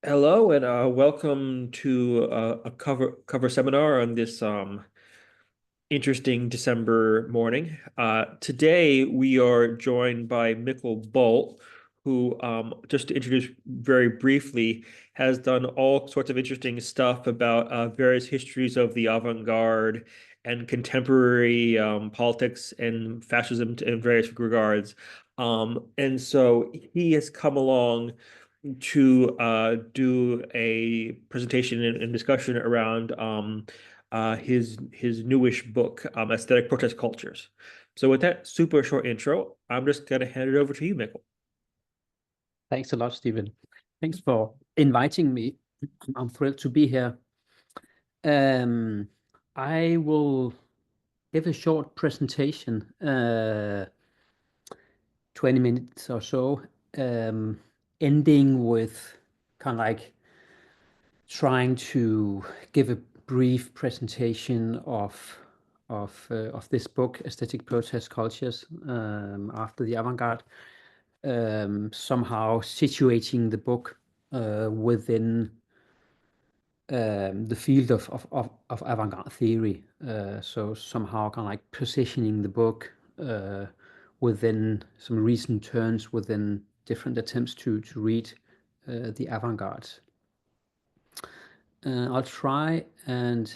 Hello and welcome to a cover seminar on this interesting December morning. Today we are joined by Mikkel Bolt, who, just to introduce very briefly, has done all sorts of interesting stuff about various histories of the avant-garde and contemporary politics and fascism in various regards. And so he has come along to do a presentation and discussion around his newish book, Aesthetic Protest Cultures. So with that super short intro, I'm just gonna hand it over to you, Mikkel. Thanks a lot, Stephen. Thanks for inviting me. I'm thrilled to be here. I will give a short presentation, 20 minutes or so, ending with kind of like trying to give a brief presentation of this book, Aesthetic Protest Cultures, after the Avant-Garde. Somehow situating the book within the field of avant-garde theory. So somehow kind of like positioning the book within some recent turns within different attempts to read the avant-garde. I'll try and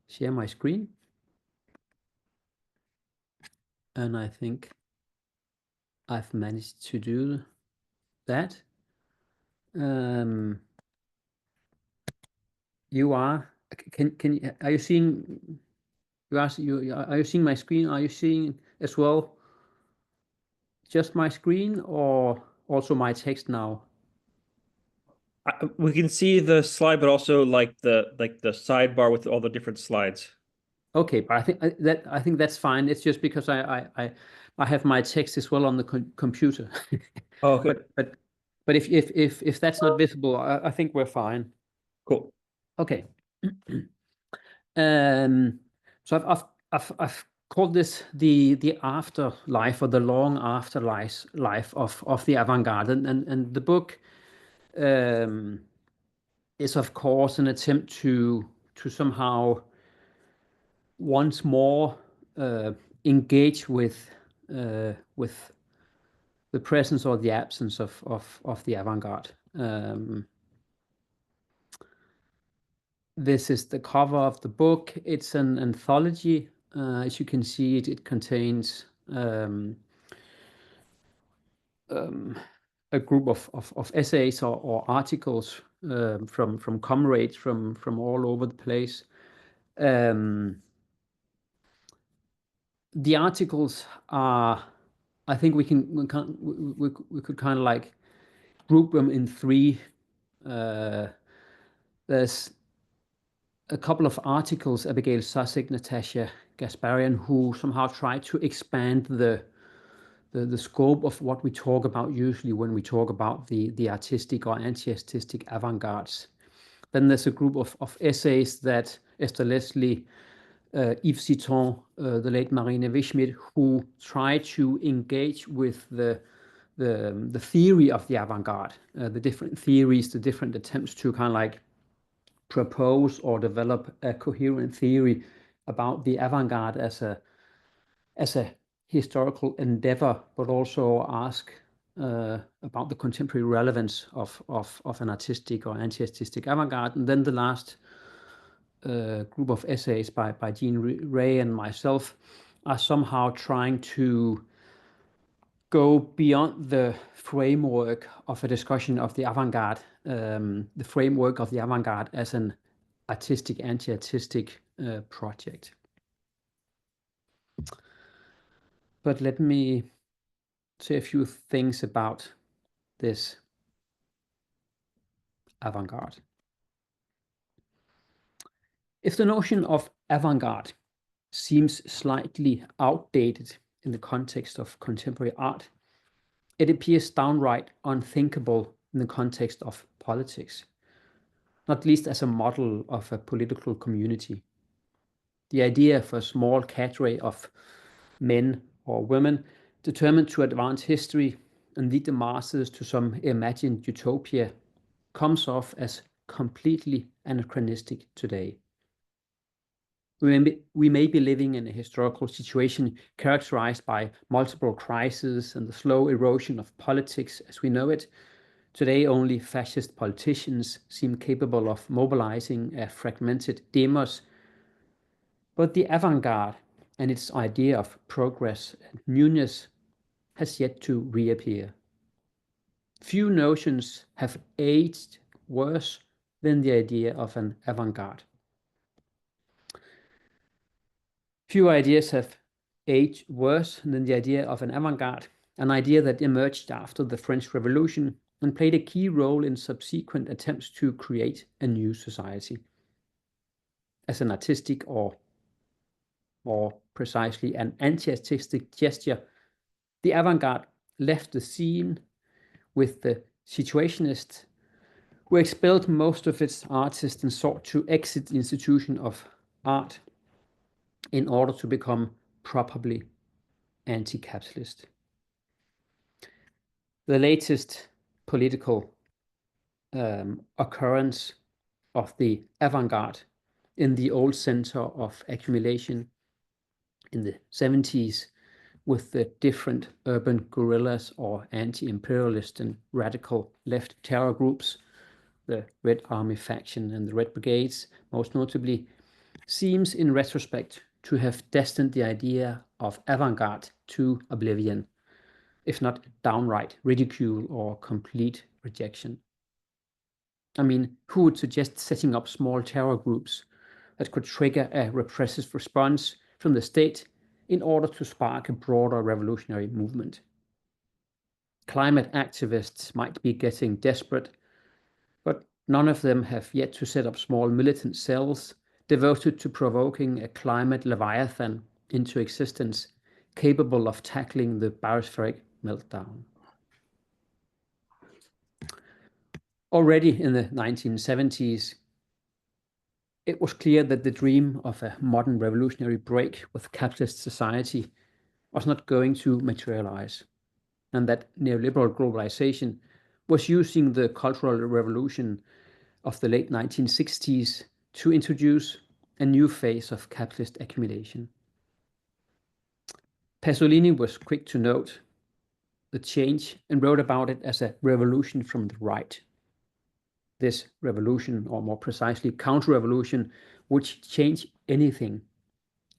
share my screen. And I think I've managed to do that. You are, are you seeing, are you seeing my screen? Are you seeing as well just my screen or also my text now? We can see the slide, but also like the sidebar with all the different slides. Okay, but I think that's fine. It's just because I have my text as well on the computer. Oh, okay, But if that's not visible, I think we're fine. cool. Okay. So I've called this the afterlife or the long afterlife of the avant-garde, and the book is of course an attempt to somehow once more engage with the presence or the absence of the avant-garde. This is the cover of the book. It's an anthology. As you can see, it contains a group of essays or articles from comrades from all over the place. The articles are, I think we could kind of like group them in three. There's a couple of articles, Abigail Sasek, Natasha Gasparian, who somehow try to expand the scope of what we talk about usually when we talk about the artistic or anti-artistic avant-gardes. Then there's a group of essays that Esther Leslie, Yves Citon, the late Marine Wishmit, who try to engage with the theory of the avant-garde, the different theories, the different attempts to kind of like propose or develop a coherent theory about the avant-garde as a historical endeavor, but also ask about the contemporary relevance of an artistic or anti-artistic avant-garde. And then the last group of essays by Jean Ray and myself are somehow trying to go beyond the framework of a discussion of the avant-garde, the framework of the avant-garde as an artistic, anti-artistic project. But let me say a few things about this avant-garde. If the notion of avant-garde seems slightly outdated in the context of contemporary art, it appears downright unthinkable in the context of politics, not least as a model of a political community. The idea of a small cadre of men or women determined to advance history and lead the masses to some imagined utopia comes off as completely anachronistic today. We may be living in a historical situation characterized by multiple crises and the slow erosion of politics as we know it. Today, only fascist politicians seem capable of mobilizing a fragmented demos. But the avant-garde and its idea of progress and newness has yet to reappear. Few notions have aged worse than the idea of an avant-garde. Few ideas have aged worse than the idea of an avant-garde, an idea that emerged after the French Revolution and played a key role in subsequent attempts to create a new society. As an artistic, or more precisely an anti-artistic gesture, the avant-garde left the scene with the Situationists, who expelled most of its artists and sought to exit the institution of art in order to become properly anti-capitalist. The latest political occurrence of the avant-garde in the old center of accumulation in the 70s with the different urban guerrillas or anti-imperialist and radical left terror groups, the Red Army faction and the Red Brigades, most notably, seems in retrospect to have destined the idea of avant-garde to oblivion, if not downright ridicule or complete rejection. I mean, who would suggest setting up small terror groups that could trigger a repressive response from the state in order to spark a broader revolutionary movement? Climate activists might be getting desperate, but none of them have yet to set up small militant cells devoted to provoking a climate leviathan into existence, capable of tackling the biospheric meltdown. Already in the 1970s, it was clear that the dream of a modern revolutionary break with capitalist society was not going to materialize, and that neoliberal globalization was using the cultural revolution of the late 1960s to introduce a new phase of capitalist accumulation. Pasolini was quick to note the change and wrote about it as a revolution from the right. This revolution, or more precisely counter-revolution, would change anything.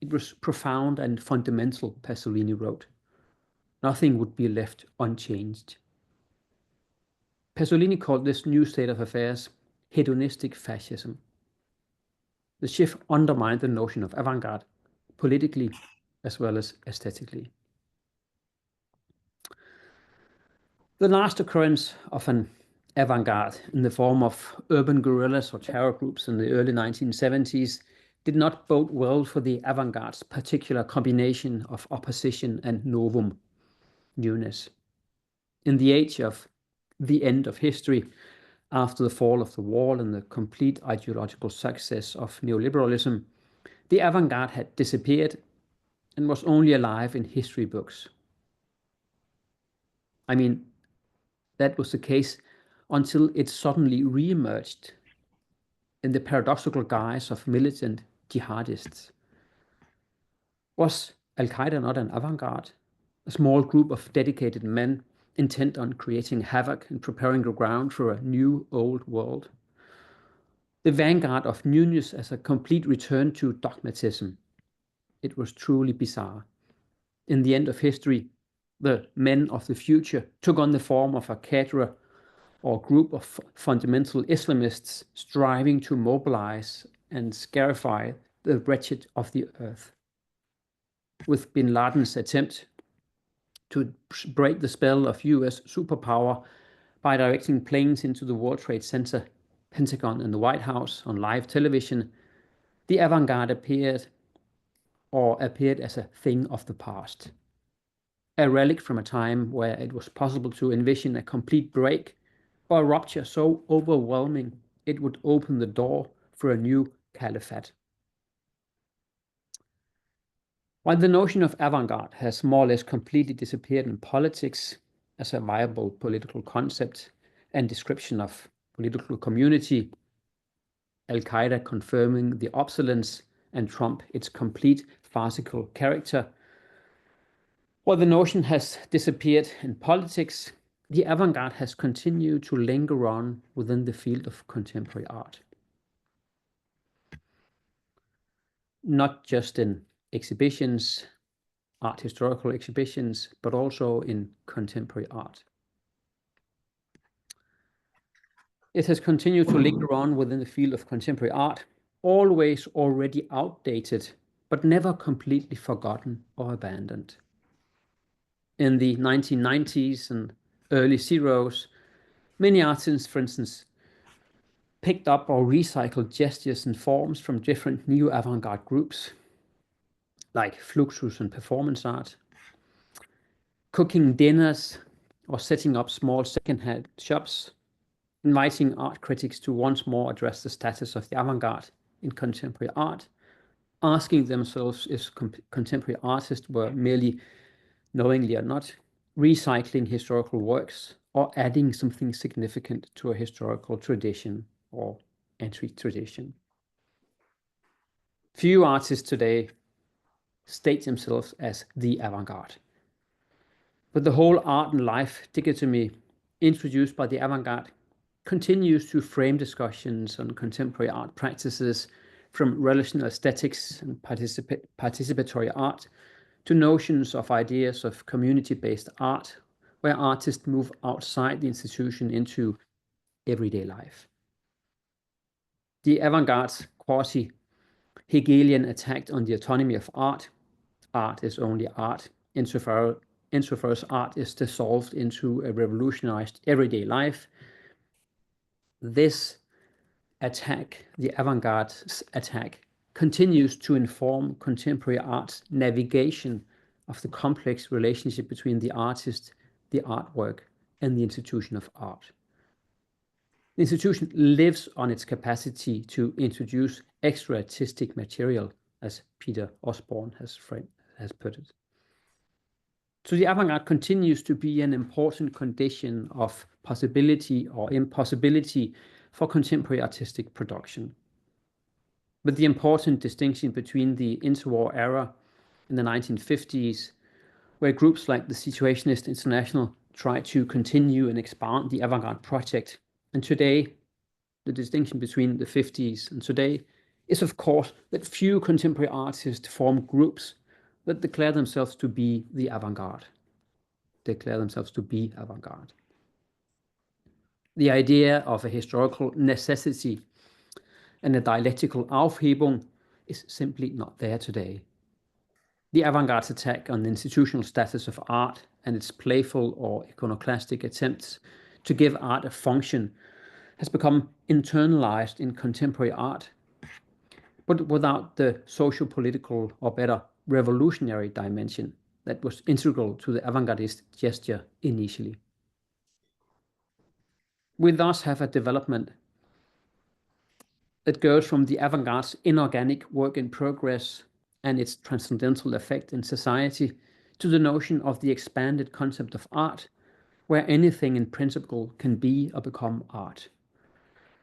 It was profound and fundamental, Pasolini wrote. Nothing would be left unchanged. Pasolini called this new state of affairs hedonistic fascism. The shift undermined the notion of avant-garde, politically as well as aesthetically. The last occurrence of an avant-garde in the form of urban guerrillas or terror groups in the early 1970s did not bode well for the avant-garde's particular combination of opposition and novum, newness. In the age of the end of history, after the fall of the wall and the complete ideological success of neoliberalism, the avant-garde had disappeared and was only alive in history books. I mean, that was the case until it suddenly re-emerged in the paradoxical guise of militant jihadists. Was Al-Qaeda not an avant-garde? A small group of dedicated men intent on creating havoc and preparing the ground for a new old world? The vanguard of newness as a complete return to dogmatism. It was truly bizarre. In the end of history, the men of the future took on the form of a cadre or group of fundamental Islamists striving to mobilize and scarify the wretched of the earth. With bin Laden's attempt to break the spell of US superpower by directing planes into the World Trade Center, Pentagon, and the White House on live television, the avant-garde appeared as a thing of the past. A relic from a time where it was possible to envision a complete break or a rupture so overwhelming it would open the door for a new caliphate. While the notion of avant-garde has more or less completely disappeared in politics, as a viable political concept and description of political community, Al-Qaeda confirming the obsolescence, and Trump its complete farcical character. While the notion has disappeared in politics, the avant-garde has continued to linger on within the field of contemporary art. Not just in exhibitions, art historical exhibitions, but also in contemporary art. It has continued to linger on within the field of contemporary art, always already outdated, but never completely forgotten or abandoned. In the 1990s and early zeros, many artists, for instance, picked up or recycled gestures and forms from different new avant-garde groups, like fluxus and performance art, cooking dinners or setting up small second-hand shops, inviting art critics to once more address the status of the avant-garde in contemporary art, asking themselves if contemporary artists were merely, knowingly or not, recycling historical works or adding something significant to a historical tradition or anti-tradition. Few artists today state themselves as the avant-garde. But the whole art and life dichotomy introduced by the avant-garde continues to frame discussions on contemporary art practices, from relational aesthetics and participatory art to notions of ideas of community-based art, where artists move outside the institution into everyday life. The avant-garde's quasi-Hegelian attack on the autonomy of art is only art, insofar as art is dissolved into a revolutionized everyday life. This attack, the avant-garde's attack, continues to inform contemporary art's navigation of the complex relationship between the artist, the artwork, and the institution of art. The institution lives on its capacity to introduce extra artistic material, as Peter Osborne has put it. So the avant-garde continues to be an important condition of possibility or impossibility for contemporary artistic production. But the important distinction between the interwar era in the 1950s, where groups like the Situationist International tried to continue and expand the avant-garde project, and today, the distinction between the 50s and today is, of course, that few contemporary artists form groups that declare themselves to be the avant-garde. The idea of a historical necessity and a dialectical Aufhebung is simply not there today. The avant-garde's attack on the institutional status of art and its playful or iconoclastic attempts to give art a function has become internalized in contemporary art, but without the social-political, or better, revolutionary dimension that was integral to the avant-gardist gesture initially. We thus have a development that goes from the avant-garde's inorganic work in progress and its transcendental effect in society to the notion of the expanded concept of art, where anything in principle can be or become art.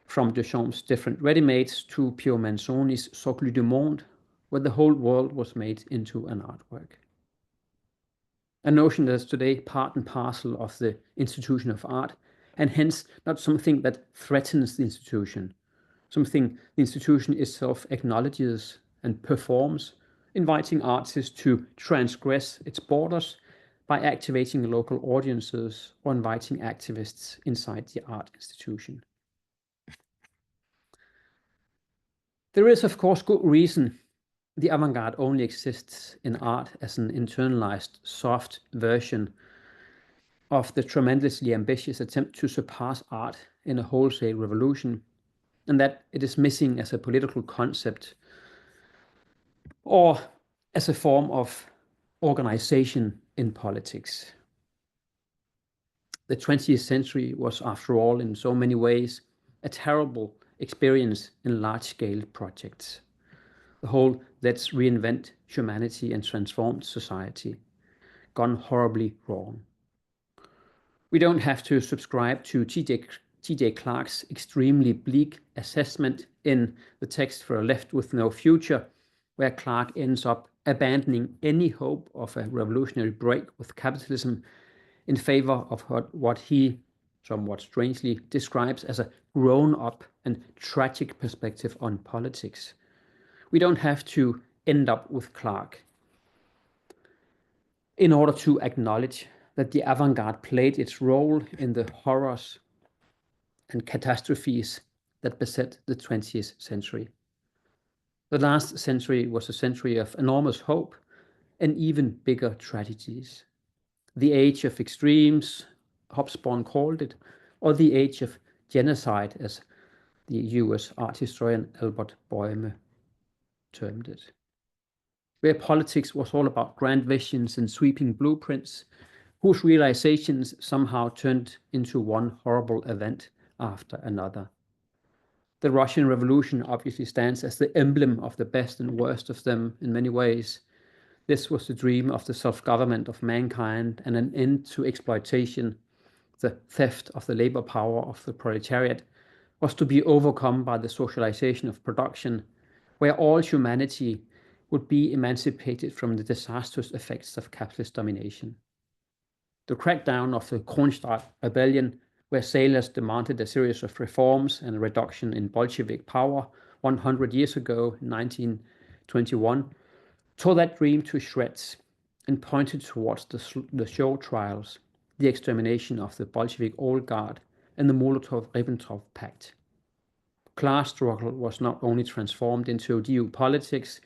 From Duchamp's different ready-mades to Piero Manzoni's Socle du Monde, where the whole world was made into an artwork. A notion that is today part and parcel of the institution of art, and hence not something that threatens the institution, something the institution itself acknowledges and performs, inviting artists to transgress its borders by activating local audiences or inviting activists inside the art institution. There is, of course, good reason the avant-garde only exists in art as an internalized, soft version of the tremendously ambitious attempt to surpass art in a wholesale revolution, and that it is missing as a political concept or as a form of organization in politics. The 20th century was, after all, in so many ways, a terrible experience in large-scale projects. The whole "let's reinvent humanity and transform society" gone horribly wrong. We don't have to subscribe to T.J. Clarke's extremely bleak assessment in The Text for a Left with No Future, where Clarke ends up abandoning any hope of a revolutionary break with capitalism in favor of what he, somewhat strangely, describes as a grown-up and tragic perspective on politics. We don't have to end up with Clarke in order to acknowledge that the avant-garde played its role in the horrors and catastrophes that beset the 20th century. The last century was a century of enormous hope and even bigger tragedies. The age of extremes, Hobsbawm called it, or the age of genocide, as the US art historian Albert Boehme termed it, where politics was all about grand visions and sweeping blueprints, whose realizations somehow turned into one horrible event after another. The Russian Revolution obviously stands as the emblem of the best and worst of them in many ways. This was the dream of the self-government of mankind and an end to exploitation. The theft of the labor power of the proletariat was to be overcome by the socialization of production, where all humanity would be emancipated from the disastrous effects of capitalist domination. The crackdown of the Kronstadt rebellion, where sailors demanded a series of reforms and a reduction in Bolshevik power 100 years ago, in 1921, tore that dream to shreds and pointed towards the show trials, the extermination of the Bolshevik Old Guard, and the Molotov-Ribbentrop Pact. Class struggle was not only transformed into geopolitics,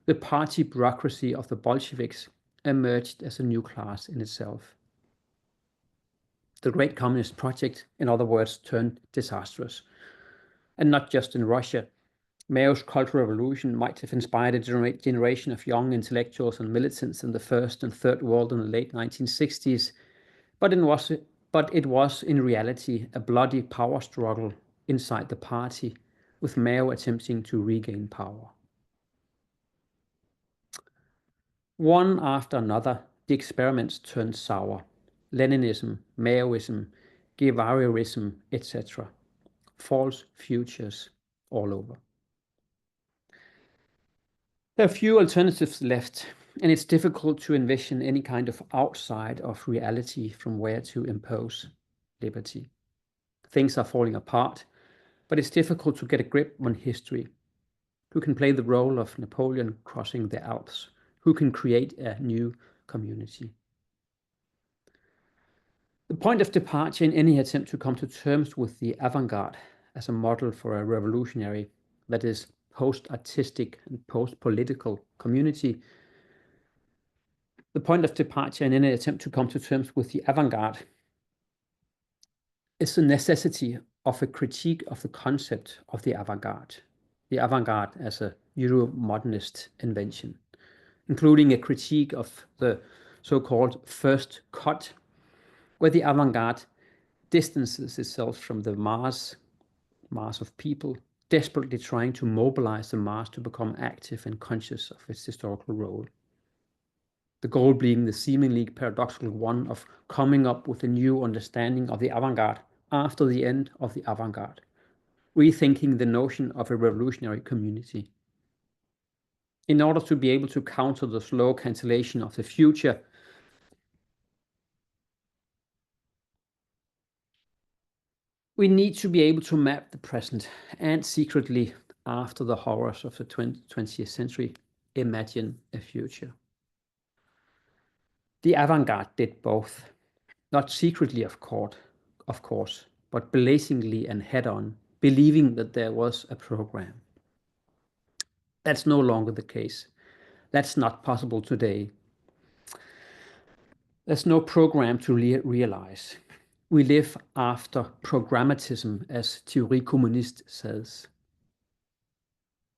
the party bureaucracy of the Bolsheviks emerged as a new class in itself. The Great Communist Project, in other words, turned disastrous. And not just in Russia. Mao's Cultural Revolution might have inspired a generation of young intellectuals and militants in the First and Third World in the late 1960s, but it was in reality a bloody power struggle inside the party, with Mao attempting to regain power. One after another, the experiments turned sour. Leninism, Maoism, Guevarism, etc. False futures all over. There are few alternatives left, and it's difficult to envision any kind of outside of reality from where to impose liberty. Things are falling apart, but it's difficult to get a grip on history. Who can play the role of Napoleon crossing the Alps? Who can create a new community? The point of departure in any attempt to come to terms with the avant-garde as a model for a revolutionary, that is, post-artistic and post-political community, the point of departure in any attempt to come to terms with the avant-garde is the necessity of a critique of the concept of the avant-garde as a Euro-modernist invention, including a critique of the so-called first cut, where the avant-garde distances itself from the mass of people, desperately trying to mobilize the mass to become active and conscious of its historical role. The goal being the seemingly paradoxical one of coming up with a new understanding of the avant-garde after the end of the avant-garde, rethinking the notion of a revolutionary community. In order to be able to counter the slow cancellation of the future, we need to be able to map the present and secretly, after the horrors of the 20th century, imagine a future. The avant-garde did both, not secretly, of course, but blazingly and head-on, believing that there was a program. That's no longer the case. That's not possible today. There's no program to realize. We live after programmatism, as Theorie communiste says.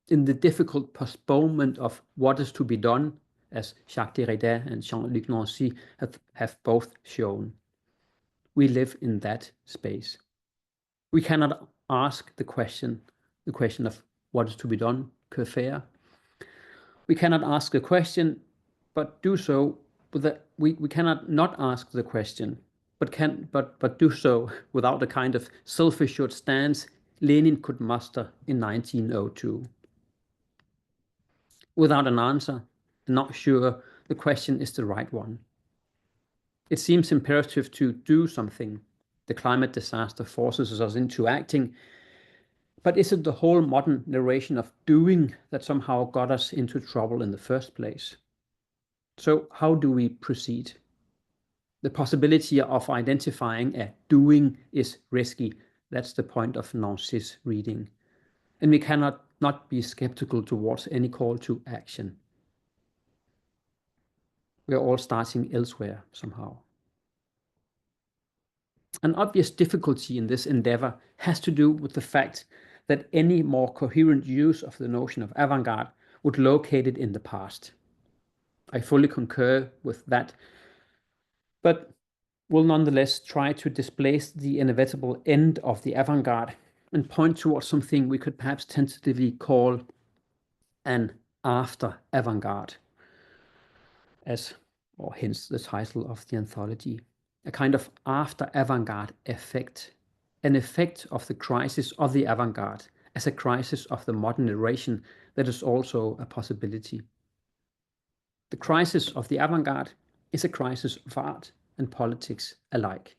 In the difficult postponement of what is to be done, as Jacques Derrida and Jean-Luc Nancy have both shown. We live in that space. We cannot ask the question of what is to be done, que faire. We cannot ask the question, but do so with we cannot not ask the question, but do so without a kind of self-assured stance Lenin could muster in 1902. Without an answer, not sure the question is the right one. It seems imperative to do something. The climate disaster forces us into acting. But is it the whole modern narration of doing that somehow got us into trouble in the first place? So how do we proceed? The possibility of identifying a doing is risky. That's the point of Nancy's reading. And we cannot not be skeptical towards any call to action. We're all starting elsewhere somehow. An obvious difficulty in this endeavor has to do with the fact that any more coherent use of the notion of avant-garde would locate it in the past. I fully concur with that, but will nonetheless try to displace the inevitable end of the avant-garde and point towards something we could perhaps tentatively call an after avant-garde, or hence the title of the anthology, a kind of after avant-garde effect, an effect of the crisis of the avant-garde as a crisis of the modern narration that is also a possibility. The crisis of the avant-garde is a crisis of art and politics alike.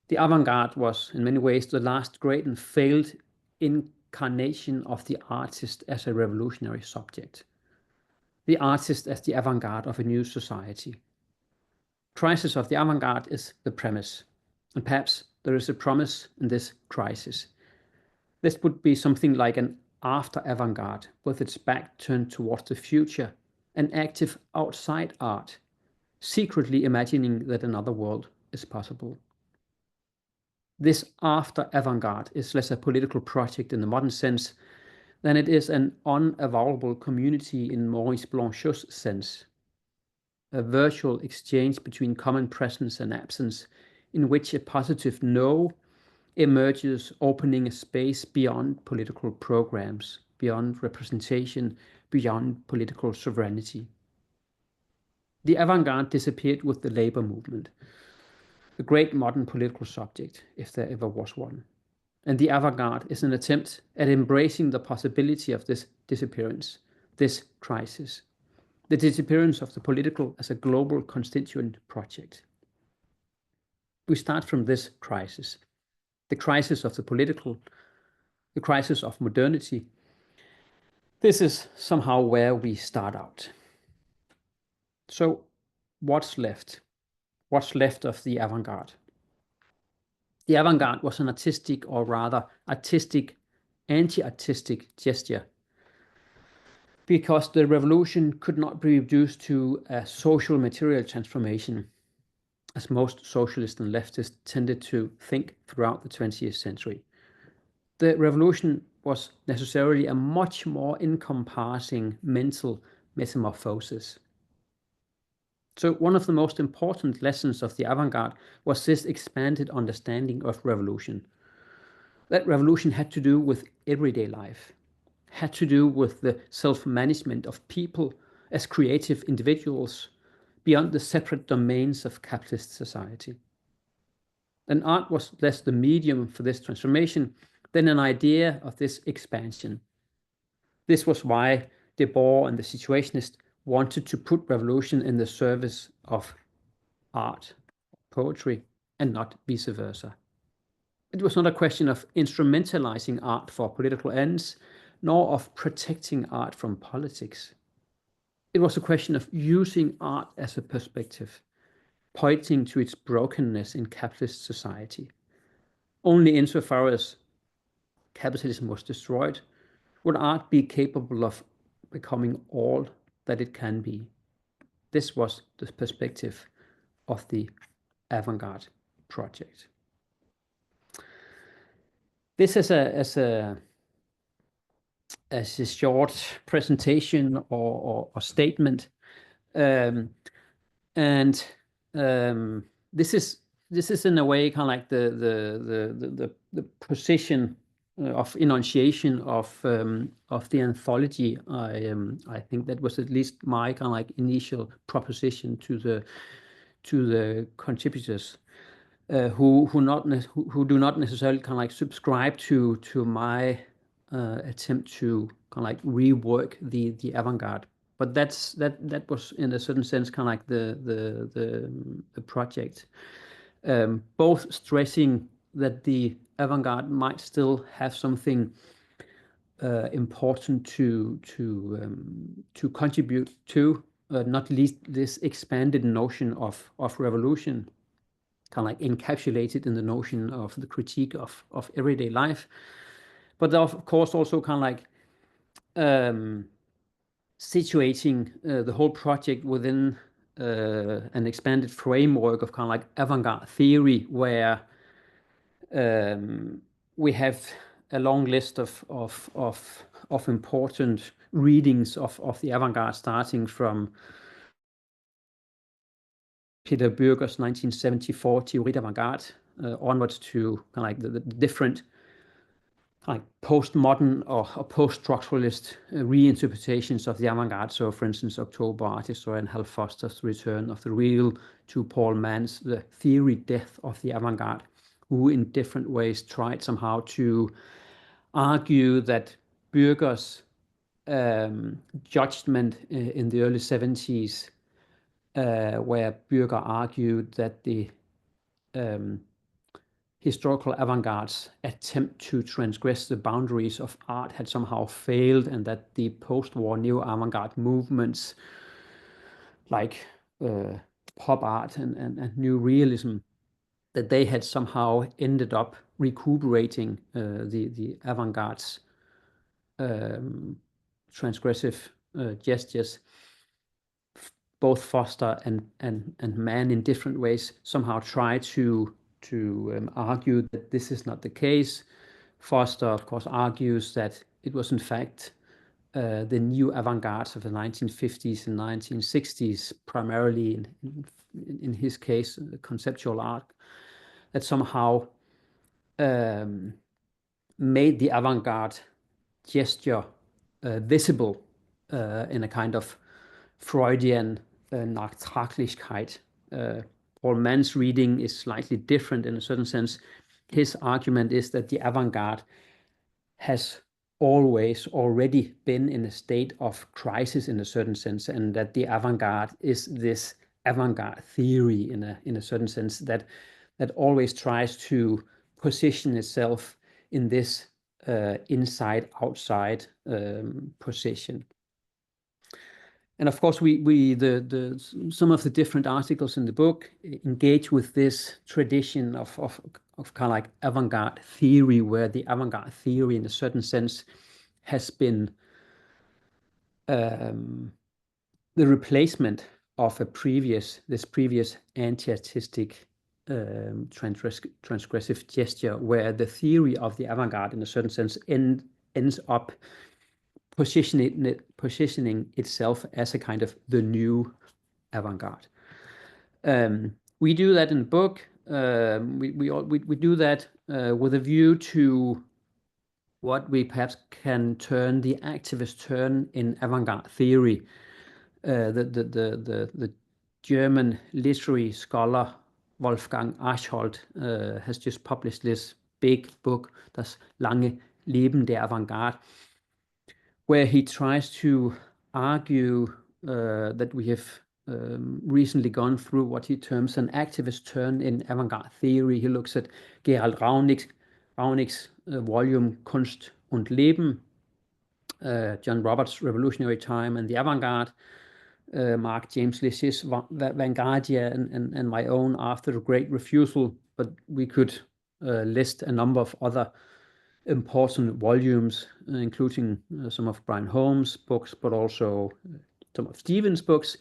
The avant-garde was in many ways the last great and failed incarnation of the artist as a revolutionary subject. The artist as the avant-garde of a new society. Crisis of the avant-garde is the premise, and perhaps there is a promise in this crisis. This would be something like an after avant-garde with its back turned towards the future, an active outside art, secretly imagining that another world is possible. This after avant-garde is less a political project in the modern sense than it is an unavowable community in Maurice Blanchot's sense, a virtual exchange between common presence and absence in which a positive no emerges, opening a space beyond political programs, beyond representation, beyond political sovereignty. The avant-garde disappeared with the labor movement, the great modern political subject, if there ever was one. And the avant-garde is an attempt at embracing the possibility of this disappearance, this crisis, the disappearance of the political as a global constituent project. We start from this crisis, the crisis of the political, the crisis of modernity. This is somehow where we start out. So what's left? What's left of the avant-garde? The avant-garde was an artistic, or rather artistic, anti-artistic gesture, because the revolution could not be reduced to a social material transformation, as most socialists and leftists tended to think throughout the 20th century. The revolution was necessarily a much more encompassing mental metamorphosis. So one of the most important lessons of the avant-garde was this expanded understanding of revolution. That revolution had to do with everyday life, had to do with the self-management of people as creative individuals beyond the separate domains of capitalist society. And art was less the medium for this transformation than an idea of this expansion. This was why Debord and the Situationists wanted to put revolution in the service of art, poetry, and not vice versa. It was not a question of instrumentalizing art for political ends, nor of protecting art from politics. It was a question of using art as a perspective, pointing to its brokenness in capitalist society. Only insofar as capitalism was destroyed would art be capable of becoming all that it can be. This was the perspective of the avant-garde project. This is a short presentation or statement, and this is in a way kind of like the position of enunciation of the anthology. I think that was at least my kind of like initial proposition to the contributors. who do not necessarily kind of like subscribe to my attempt to kind of like rework the avant-garde. But that was in a certain sense kind of like the project. Both stressing that the avant-garde might still have something important to contribute to, not least this expanded notion of revolution, kind of like encapsulated in the notion of the critique of everyday life, but of course also kind of like situating the whole project within an expanded framework of kind of like avant-garde theory, where we have a long list of important readings of the avant-garde, starting from Peter Bürger's 1974 Theorie d'Avant-Garde onwards to kind of like the different like postmodern or post-structuralist reinterpretations of the avant-garde. So, for instance, October art historian Hal Foster's Return of the Real, to Paul Mann's The Theory Death of the Avant-Garde, who in different ways tried somehow to argue that Bürger's judgment in the early 70s, where Bürger argued that the historical avant-garde's attempt to transgress the boundaries of art had somehow failed, and that the post-war neo-avant-garde movements like pop art and new realism, that they had somehow ended up recuperating the avant-garde's transgressive gestures. Both Foster and Mann, in different ways, somehow try to argue that this is not the case. Foster, of course, argues that it was in fact the new avant-garde of the 1950s and 1960s, primarily in his case, conceptual art, that somehow made the avant-garde gesture visible in a kind of Freudian Nachtraglichkeit. Paul Mann's reading is slightly different in a certain sense. His argument is that the avant-garde has always already been in a state of crisis in a certain sense, and that the avant-garde is this avant-garde theory in a certain sense that always tries to position itself in this inside-outside position. And of course, some of the different articles in the book engage with this tradition of kind of like avant-garde theory, where the avant-garde theory, in a certain sense, has been the replacement of this previous anti-artistic transgressive gesture, where the theory of the avant-garde, in a certain sense, ends up positioning itself as a kind of the new avant-garde. We do that in the book. We do that with a view to what we perhaps can term the activist turn in avant-garde theory. The German literary scholar Wolfgang Archold has just published this big book, Das lange Leben der Avantgarde, where he tries to argue that we have recently gone through what he terms an activist turn in avant-garde theory. He looks at Gerald Raunich's volume Kunst und Leben, John Roberts' Revolutionary Time and the Avant-Garde, Mark James Lish's Vanguardia, and my own After the Great Refusal. But we could list a number of other important volumes, including some of Brian Holmes' books, but also some of Stevens' books.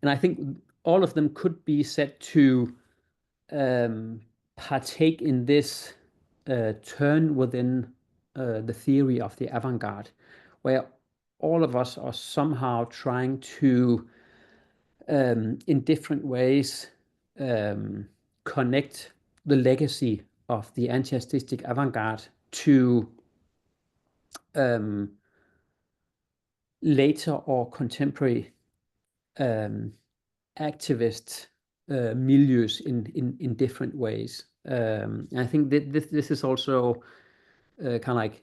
And I think all of them could be said to partake in this turn within the theory of the avant-garde, where all of us are somehow trying to, in different ways, connect the legacy of the anti-artistic avant-garde to later or contemporary activist milieus in different ways. And I think that this is also kind of like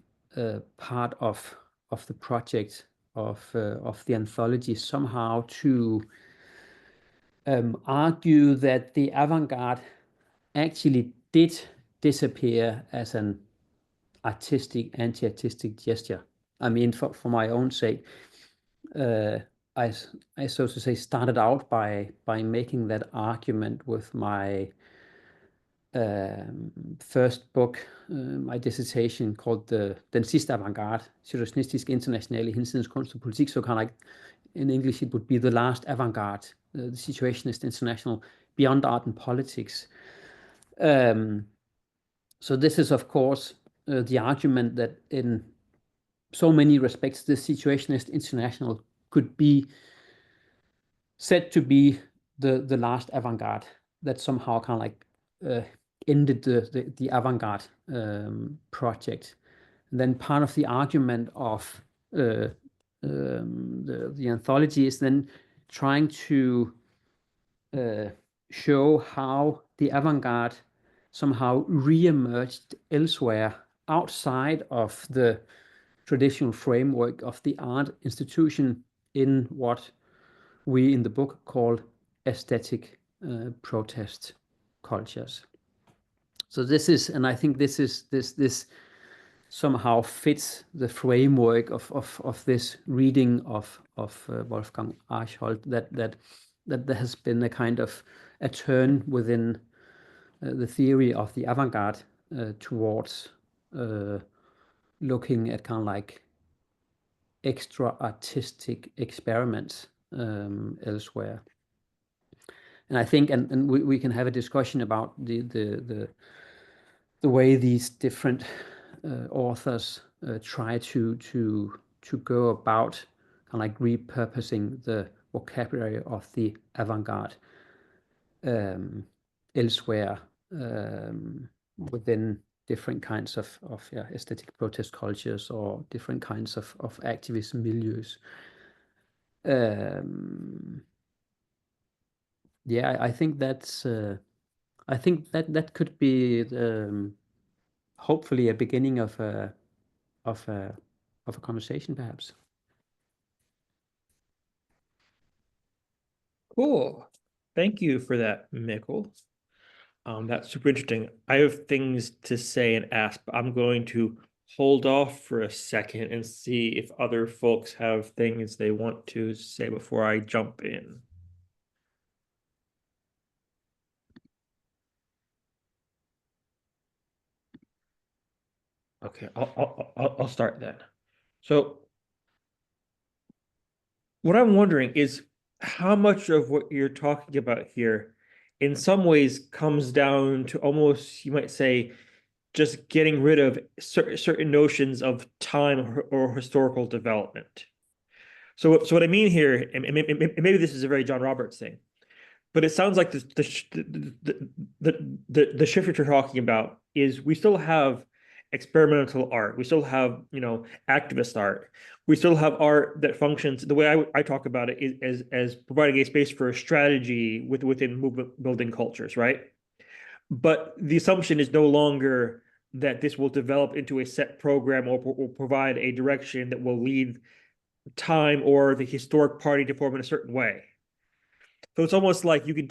part of the project of the anthology, somehow to argue that the avant-garde actually did disappear as an anti-artistic gesture. I mean, for my own sake, I so to say started out by making that argument with my first book, my dissertation called Den sidste Avant-Garde, Situationist International i hensidens kunst og politik, so kind of like in English it would be the last avant-garde, the Situationist International, beyond art and politics. So this is of course the argument that in so many respects the Situationist International could be said to be the last avant-garde that somehow kind of like ended the avant-garde project. And then part of the argument of the anthology is then trying to show how the avant-garde somehow re-emerged elsewhere outside of the traditional framework of the art institution in what we in the book call aesthetic protest cultures. So this is, and I think this somehow fits the framework of this reading of Wolfgang Archhold, that there has been a kind of a turn within the theory of the avant-garde towards looking at kind of like extra artistic experiments elsewhere. And I think, and we can have a discussion about the way these different authors try to go about kind of like repurposing the vocabulary of the avant-garde elsewhere within different kinds of aesthetic protest cultures or different kinds of activist milieus. Yeah, I think that's I think that could be hopefully a beginning of a conversation, perhaps. Cool. Thank you for that, Mikkel. That's super interesting. I have things to say and ask, but I'm going to hold off for a second and see if other folks have things they want to say before I jump in. Okay, I'll start then. So what I'm wondering is how much of what you're talking about here in some ways comes down to almost, you might say, just getting rid of certain notions of time or historical development. So what I mean here, and maybe this is a very John Roberts thing, but it sounds like the shift that you're talking about is we still have experimental art, we still have activist art, we still have art that functions. The way I talk about it is as providing a space for a strategy within movement building cultures, right? But the assumption is no longer that this will develop into a set program or provide a direction that will lead time or the historic party to form in a certain way. So it's almost like you can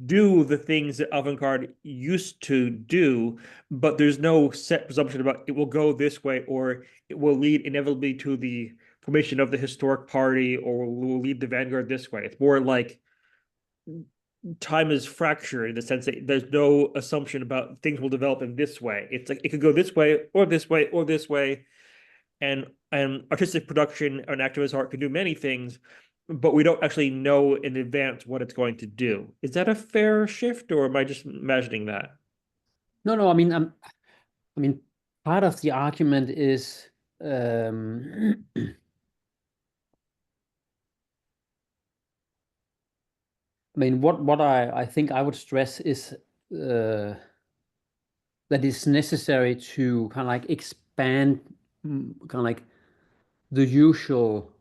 do the things that avant-garde used to do, but there's no set presumption about it will go this way or it will lead inevitably to the formation of the historic party or will lead the vanguard this way. It's more like time is fractured in the sense that there's no assumption about things will develop in this way. It's like it could go this way or this way or this way. And artistic production and activist art can do many things, but we don't actually know in advance what it's going to do. Is that a fair shift, or am I just imagining that? No. I mean, part of the argument is I mean, what I think I would stress is that it's necessary to kind of like expand kind of like the usual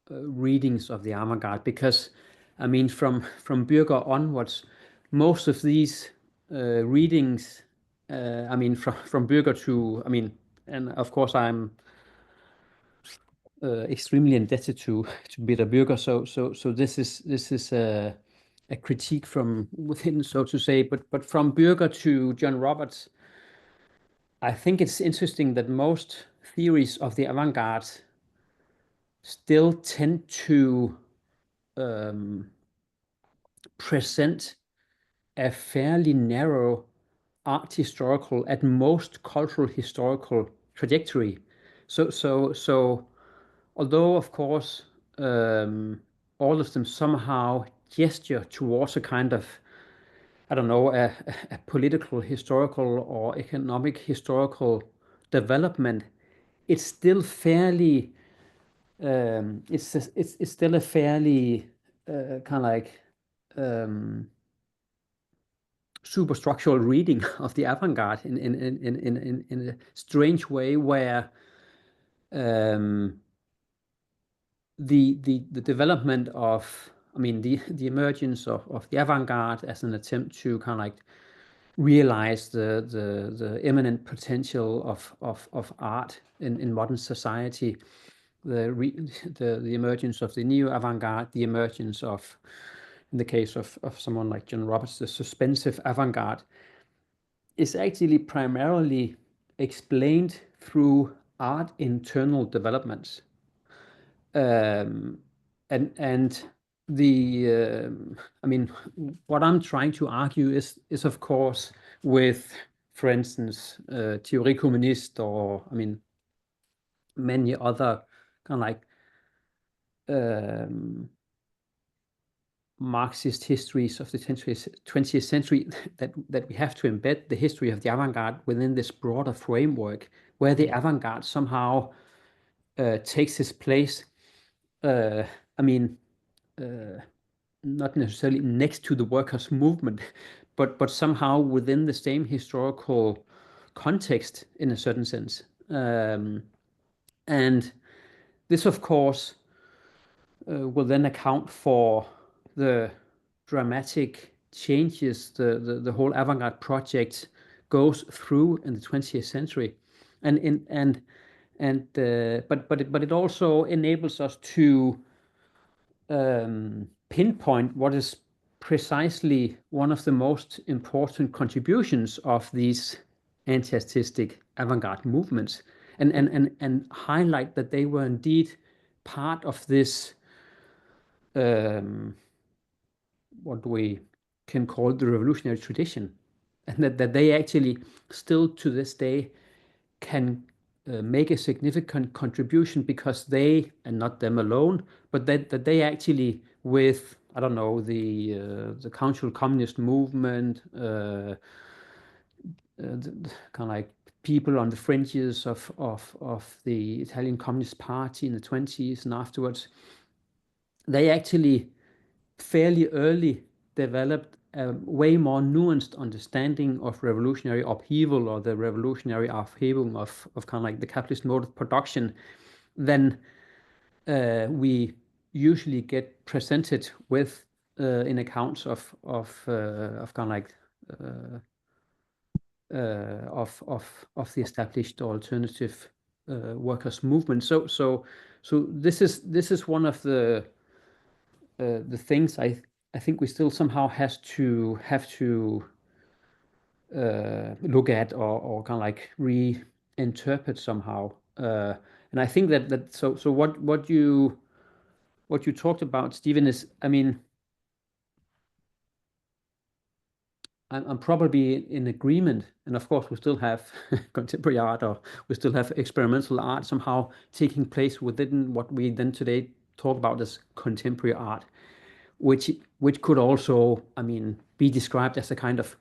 readings of the avant-garde, because I mean from Bürger onwards most of these readings, I mean, from Bürger to, I mean, and of course I'm extremely indebted to Peter Bürger. So this is a critique from within, so to say. But from Bürger to John Roberts, I think it's interesting that most theories of the avant-garde still tend to present a fairly narrow art historical, at most cultural historical trajectory. So although of course all of them somehow gesture towards a kind of, I don't know, a political, historical, or economic historical development, it's still fairly, it's still a fairly kind of like superstructural reading of the avant-garde in a strange way, where the development of, I mean, the emergence of the avant-garde as an attempt to kind of like realize the imminent potential of art in modern society, the emergence of the new avant-garde, the emergence of, in the case of someone like John Roberts, the suspensive avant-garde, is actually primarily explained through art internal developments. And I mean, what I'm trying to argue is of course with, for instance, Theorie Communist, or I mean, many other kind of like Marxist histories of the 20th century, that we have to embed the history of the avant-garde within this broader framework, where the avant-garde somehow takes its place. I mean, not necessarily next to the workers' movement, but somehow within the same historical context in a certain sense. And this, of course, will then account for the dramatic changes the whole avant-garde project goes through in the 20th century, but it also enables us to pinpoint what is precisely one of the most important contributions of these anti-artistic avant-garde movements, and highlight that they were indeed part of this what we can call the revolutionary tradition, and that they actually still to this day can make a significant contribution, because they, and not them alone, but that they actually, with, I don't know, the counter-communist movement, kind of like people on the fringes of the Italian Communist Party in the 20s and afterwards, they actually fairly early developed a way more nuanced understanding of revolutionary upheaval, or the revolutionary upheaval of kind of like the capitalist mode of production, than we usually get presented with in accounts of kind of like of the established alternative workers' movement. So this is one of the things I think we still somehow have to look at, or kind of like reinterpret somehow. And I think that so what you talked about, Stephen, is, I mean, I'm probably in agreement, and of course we still have contemporary art, or we still have experimental art somehow taking place within what we then today talk about as contemporary art, which could also, I mean, be described as a kind of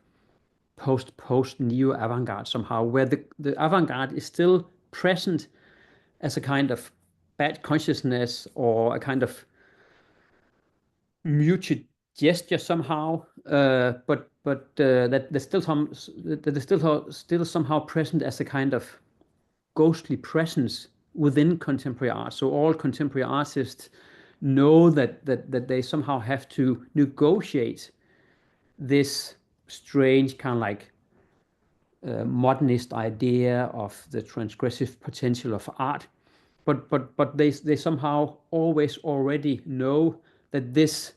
post neo avant-garde somehow, where the avant-garde is still present as a kind of bad consciousness, or a kind of muted gesture somehow, but that there's still still somehow present as a kind of ghostly presence within contemporary art. So all contemporary artists know that they somehow have to negotiate this strange kind of like modernist idea of the transgressive potential of art, but they somehow always already know that this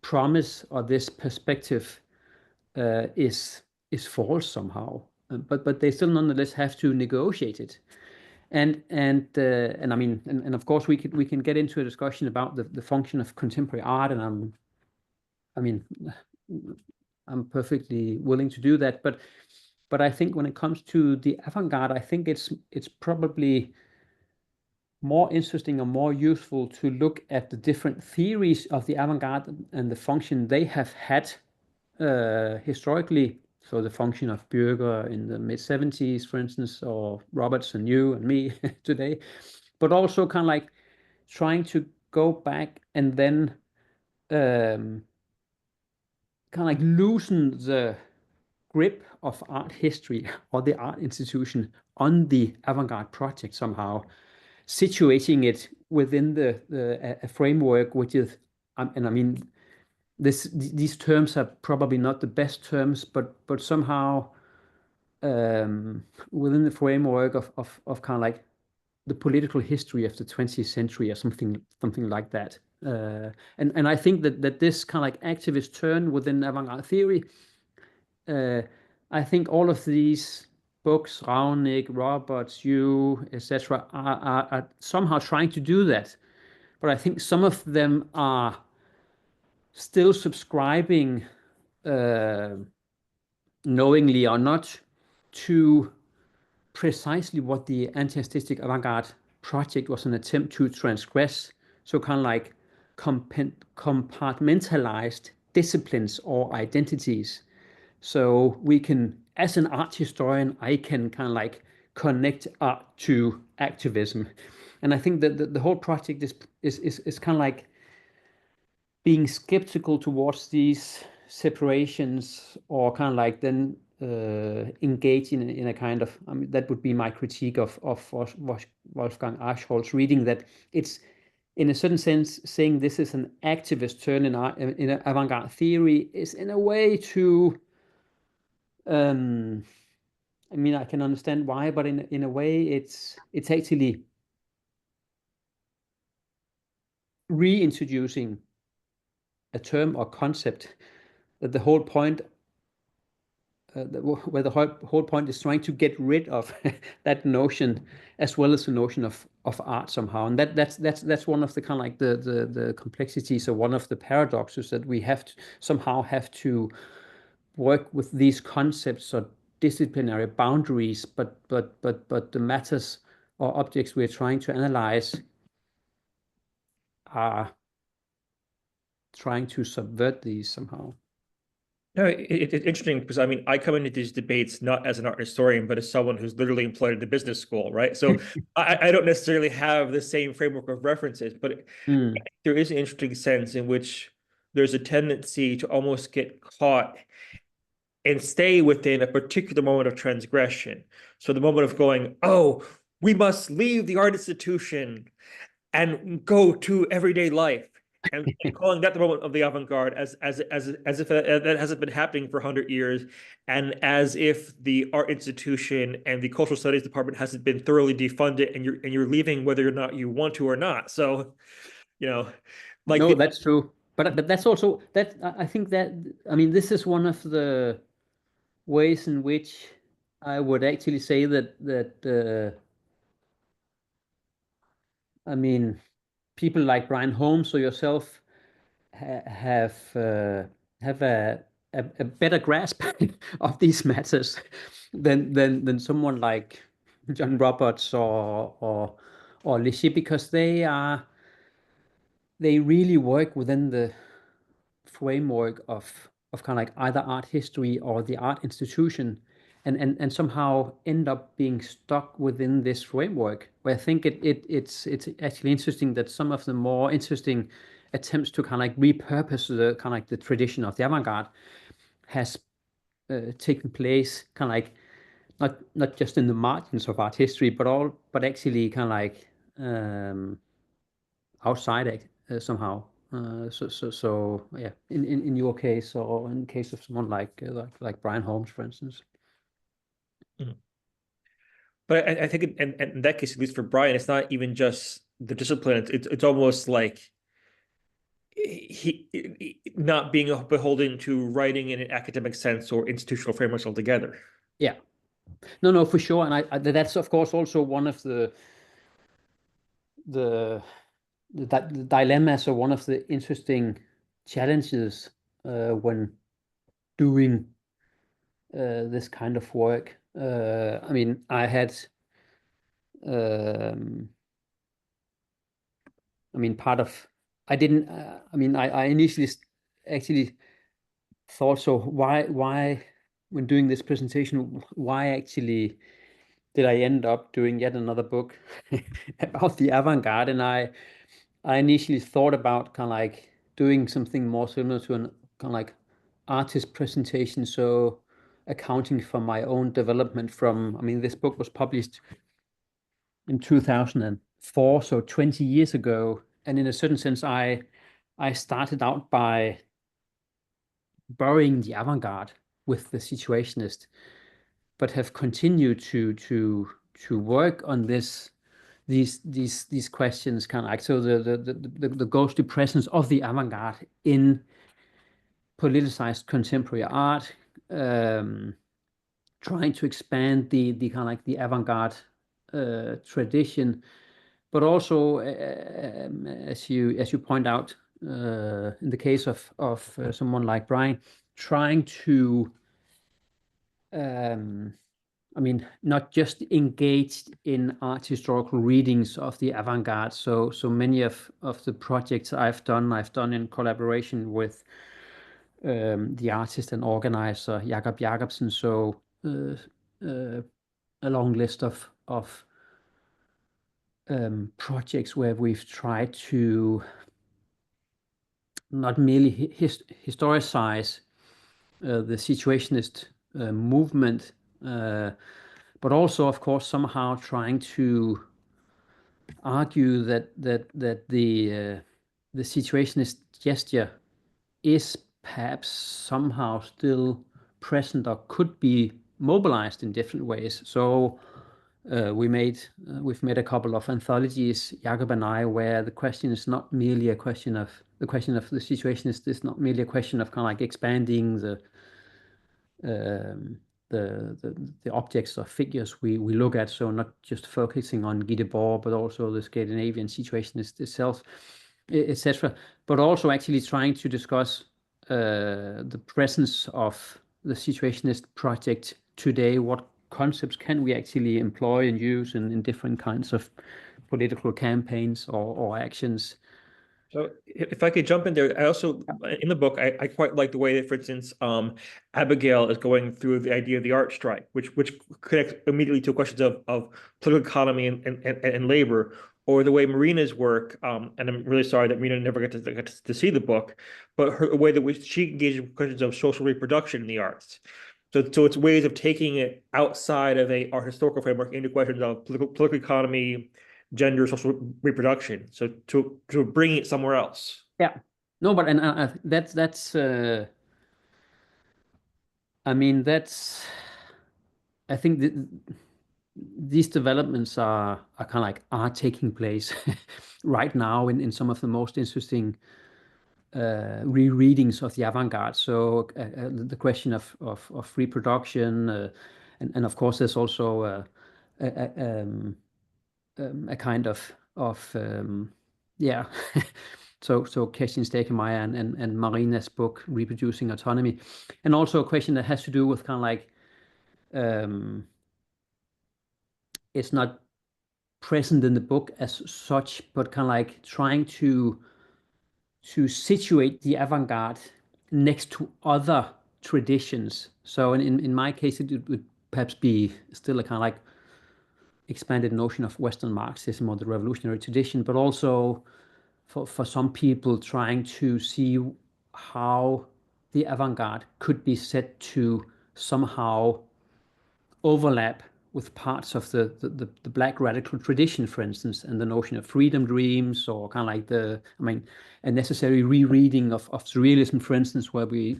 promise or this perspective is false somehow. But they still nonetheless have to negotiate it. And I mean, and of course we can get into a discussion about the function of contemporary art, and I mean, I'm perfectly willing to do that. But I think when it comes to the avant-garde, I think it's probably more interesting or more useful to look at the different theories of the avant-garde and the function they have had historically. So the function of Bürger in the mid-70s, for instance, or Roberts and you and me today, but also kind of like trying to go back and then kind of like loosen the grip of art history or the art institution on the avant-garde project somehow, situating it within a framework which is, and I mean, these terms are probably not the best terms, but somehow within the framework of kind of like the political history of the 20th century or something like that. And I think that this kind of like activist turn within avant-garde theory, I think all of these books, Raunic, Roberts, you, etc., are somehow trying to do that. But I think some of them are still subscribing, knowingly or not, to precisely what the anti-aesthetic avant-garde project was an attempt to transgress. So kind of like compartmentalized disciplines or identities. So we can, as an art historian, I can kind of like connect art to activism. And I think that the whole project is kind of like being skeptical towards these separations, or kind of like then engage in a kind of, I mean, that would be my critique of Wolfgang Aschholz's reading, that it's in a certain sense saying this is an activist turn in avant-garde theory is in a way to, I mean, I can understand why, but in a way it's actually reintroducing a term or concept that the whole point, where the whole point is trying to get rid of that notion, as well as the notion of art somehow. And that's one of the kind of like the complexities, or one of the paradoxes, that we somehow have to work with these concepts or disciplinary boundaries, but the matters or objects we're trying to analyze are trying to subvert these somehow. No, it's interesting because I mean, I come into these debates not as an art historian, but as someone who's literally employed at the business school, right? So I don't necessarily have the same framework of references, but Mm. there is an interesting sense in which there's a tendency to almost get caught and stay within a particular moment of transgression. So the moment of going, oh, we must leave the art institution and go to everyday life. And calling that the moment of the avant-garde as if that hasn't been happening for 100 years, and as if the art institution and the cultural studies department hasn't been thoroughly defunded, and you're leaving whether or not you want to or not. So, you know, like No, that's true. But that's also that, I think that, I mean, this is one of the ways in which I would actually say that I mean, people like Brian Holmes or yourself have a better grasp of these matters than someone like John Roberts or Lishi, because they really work within the framework of kind of like either art history or the art institution, and somehow end up being stuck within this framework. Where I think it's actually interesting that some of the more interesting attempts to kind of like repurpose the kind of like the tradition of the avant-garde has taken place kind of like not just in the margins of art history, but actually kind of like outside it somehow. So yeah, in your case, or in case of someone like Brian Holmes, for instance. Mhm. But I think in that case, at least for Brian, it's not even just the discipline. It's almost like not being beholden to writing in an academic sense or institutional frameworks altogether. Yeah, no, for sure, and that's of course also one of the the dilemmas, or one of the interesting challenges when doing this kind of work. I mean, um, I mean, part of I didn't. I mean, I initially actually thought, so why when doing this presentation, why actually did I end up doing yet another book about the avant-garde? And I initially thought about kind of like doing something more similar to an kind of like artist presentation, so accounting for my own development from, I mean, this book was published in 2004, so 20 years ago. And in a certain sense, I started out by burying the avant-garde with the Situationist, but have continued to work on these questions, kind of like, so the ghostly presence of the avant-garde in politicized contemporary art, trying to expand the kind of like the avant-garde tradition, but also, as you point out, in the case of someone like Brian, trying to, I mean, not just engaged in art historical readings of the avant-garde. So many of the projects I've done in collaboration with the artist and organizer Jakob Jakobsen. So a long list of projects where we've tried to not merely historicize the Situationist movement, but also, of course, somehow trying to argue that the Situationist gesture is perhaps somehow still present, or could be mobilized in different ways. So we've made a couple of anthologies, Jakob and I, where the question is not merely a question of the Situationist is not merely a question of kind of like expanding um, the objects or figures we look at. So not just focusing on Guy Debord, but also the Scandinavian Situationist itself, etc. But also actually trying to discuss the presence of the Situationist project today. What concepts can we actually employ and use in different kinds of political campaigns or actions? So if I could jump in there, I also in the book I quite like the way that, for instance, Abigail is going through the idea of the art strike, which connects immediately to questions of political economy and labor, or the way Marina's work. And I'm really sorry that Marina never got to see the book, but the way that she engages in questions of social reproduction in the arts. So it's ways of taking it outside of a art historical framework into questions of political economy, gender, social reproduction. So to bring it somewhere else. Yeah. No, but and that's I mean, that's I think these developments are kind of like are taking place right now in some of the most interesting rereadings of the avant-garde. So the question of reproduction, and of course there's also a kind of yeah. So Kerstin Stekemeyer and Marina's book Reproducing Autonomy, and also a question that has to do with kind of like it's not present in the book as such, but kind of like trying to situate the avant-garde next to other traditions. So in my case, it would perhaps be still a kind of like expanded notion of Western Marxism or the revolutionary tradition, but also for some people trying to see how the avant-garde could be said to somehow overlap with parts of the Black radical tradition, for instance, and the notion of freedom dreams, or kind of like a necessary rereading of surrealism, for instance, where we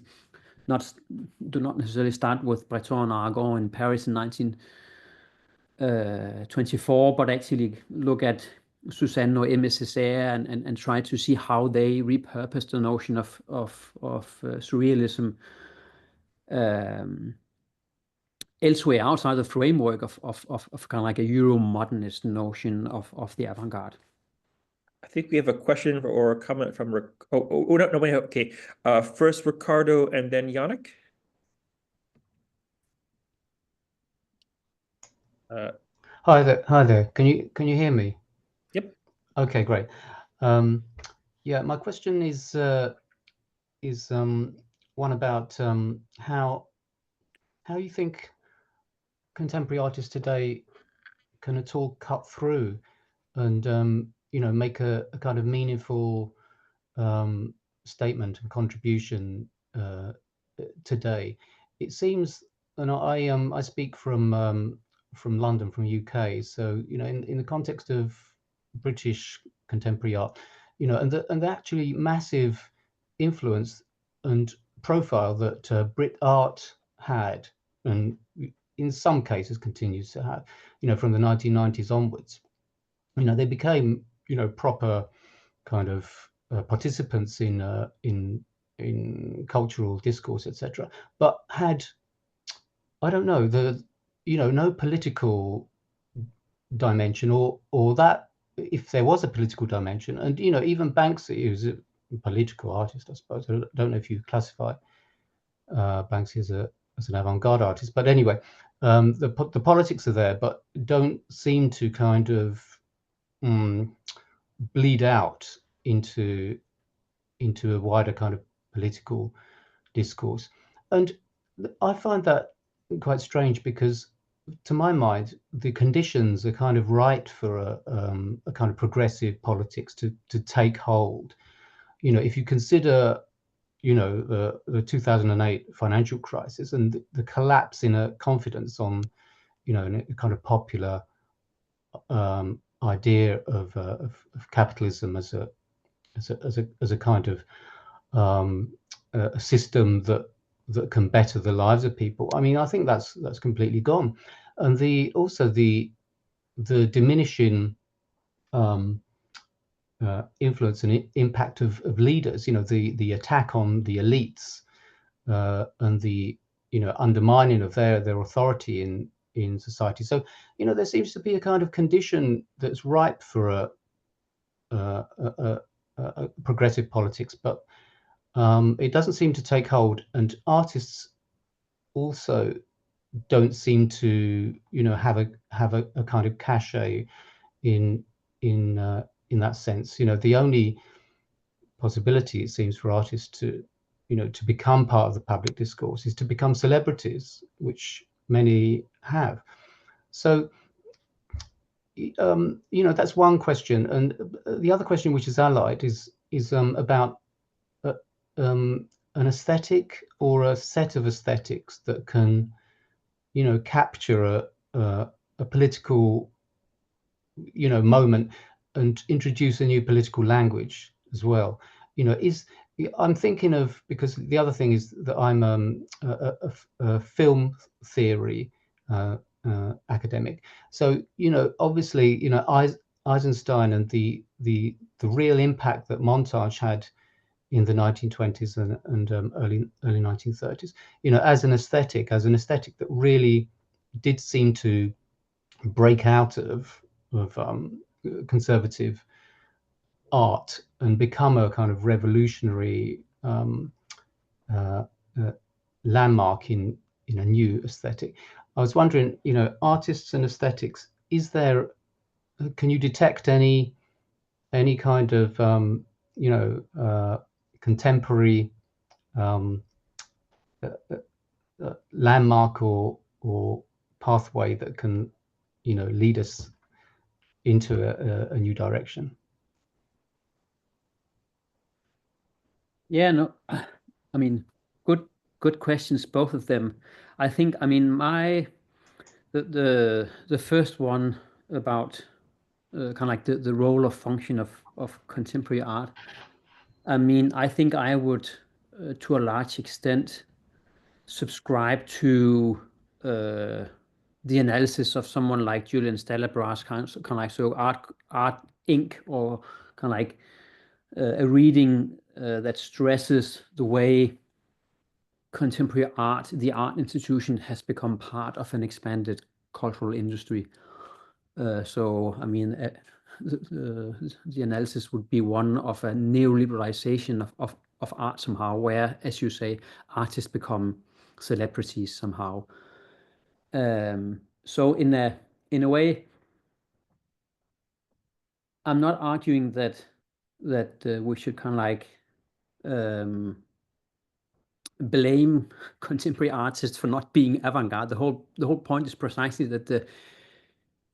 do not necessarily start with Breton and Aragon in Paris in 1924, but actually look at Suzanne or Aimé Césaire and try to see how they repurposed the notion of surrealism elsewhere outside the framework of kind of like a Euro-modernist notion of the avant-garde. I think we have a question or a comment from no, wait, okay. First Ricardo and then Yannick. Hi there. Can you hear me? Yep. Okay, great. Yeah, my question is one about how you think contemporary artists today can at all cut through and make a kind of meaningful statement and contribution today. It seems, and I speak from London, from UK, so in the context of British contemporary art, and the actually massive influence and profile that Brit art had, and in some cases continues to have, from the 1990s onwards. They became proper kind of participants in cultural discourse, etc., but had, I don't know, no political dimension, or that, if there was a political dimension. And even Banksy, who's a political artist, I suppose. I don't know if you classify Banksy as an avant-garde artist, but anyway, the politics are there, but don't seem to kind of bleed out into a wider kind of political discourse. And I find that quite strange, because to my mind, the conditions are kind of right for a kind of progressive politics to take hold. If you consider, the 2008 financial crisis and the collapse in a confidence on, in a kind of popular idea of capitalism as a kind of a system that can better the lives of people. I mean, I think that's completely gone. And also the diminishing influence and impact of leaders, the attack on the elites, and the undermining of their authority in society. So there seems to be a kind of condition that's ripe for a progressive politics, but it doesn't seem to take hold. And artists also don't seem to have a kind of cachet in that sense. The only possibility, it seems, for artists to become part of the public discourse is to become celebrities, which many have. So that's one question. And the other question, which is allied, is about an aesthetic or a set of aesthetics that can capture a political moment and introduce a new political language as well. I'm thinking of, because the other thing is that I'm a film theory academic. So obviously Eisenstein and the real impact that montage had in the 1920s and early 1930s, as an aesthetic that really did seem to break out of conservative art and become a kind of revolutionary landmark in a new aesthetic. I was wondering, artists and aesthetics, can you detect any kind of contemporary landmark or pathway that can lead us into a new direction? Yeah, no, I mean, good questions, both of them. I think, I mean, the first one about kind of like the role of function of contemporary art. I mean, I think I would, to a large extent, subscribe to the analysis of someone like Julian Stallabrass, kind of like so Art Inc. or kind of like a reading that stresses the way contemporary art, the art institution, has become part of an expanded cultural industry. So, I mean, the analysis would be one of a neoliberalization of art somehow, where, as you say, artists become celebrities somehow. So in a way, I'm not arguing that we should kind of like blame contemporary artists for not being avant-garde. The whole point is precisely that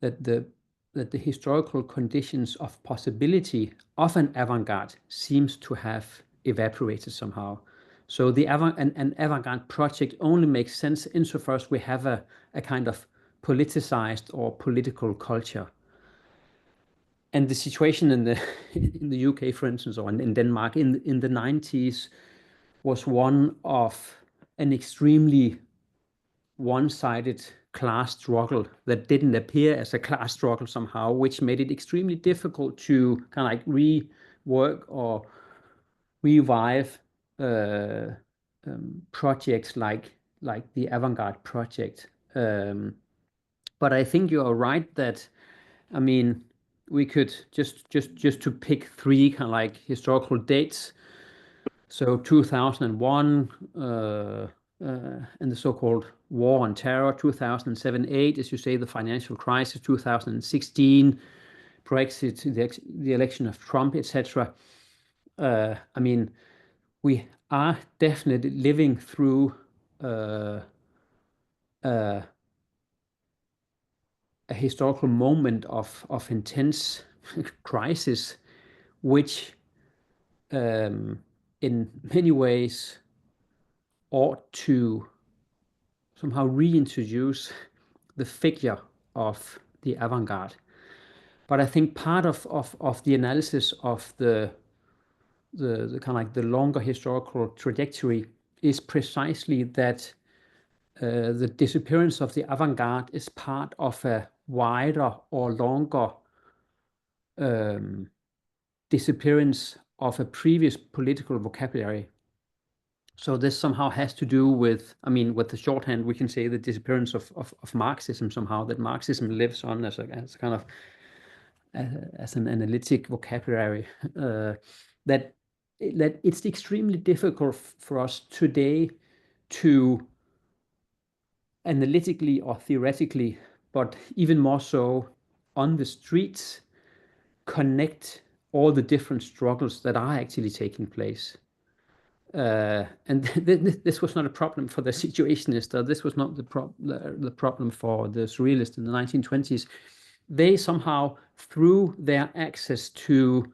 the historical conditions of possibility of an avant-garde seems to have evaporated somehow. So an avant-garde project only makes sense insofar as we have a kind of politicized or political culture. And the situation in the UK, for instance, or in Denmark in the 90s was one of an extremely one-sided class struggle that didn't appear as a class struggle somehow, which made it extremely difficult to kind of like rework or revive projects like the Avant-Garde project. But I think you are right that, I mean, we could just to pick three kind of like historical dates. So 2001, and the so-called war on terror, 2007-8, as you say, the financial crisis, 2016, Brexit, the election of Trump, etc. I mean, we are definitely living through a historical moment of intense crisis, which in many ways ought to somehow reintroduce the figure of the avant-garde. But I think part of the analysis of the kind of like the longer historical trajectory is precisely that the disappearance of the avant-garde is part of a wider or longer disappearance of a previous political vocabulary. So this somehow has to do with, I mean, with the shorthand, we can say the disappearance of Marxism somehow, that Marxism lives on as kind of as an analytic vocabulary, that it's extremely difficult for us today to analytically or theoretically, but even more so on the streets, connect all the different struggles that are actually taking place. And this was not a problem for the Situationists, or this was not the problem for the Surrealists in the 1920s. They somehow, through their access to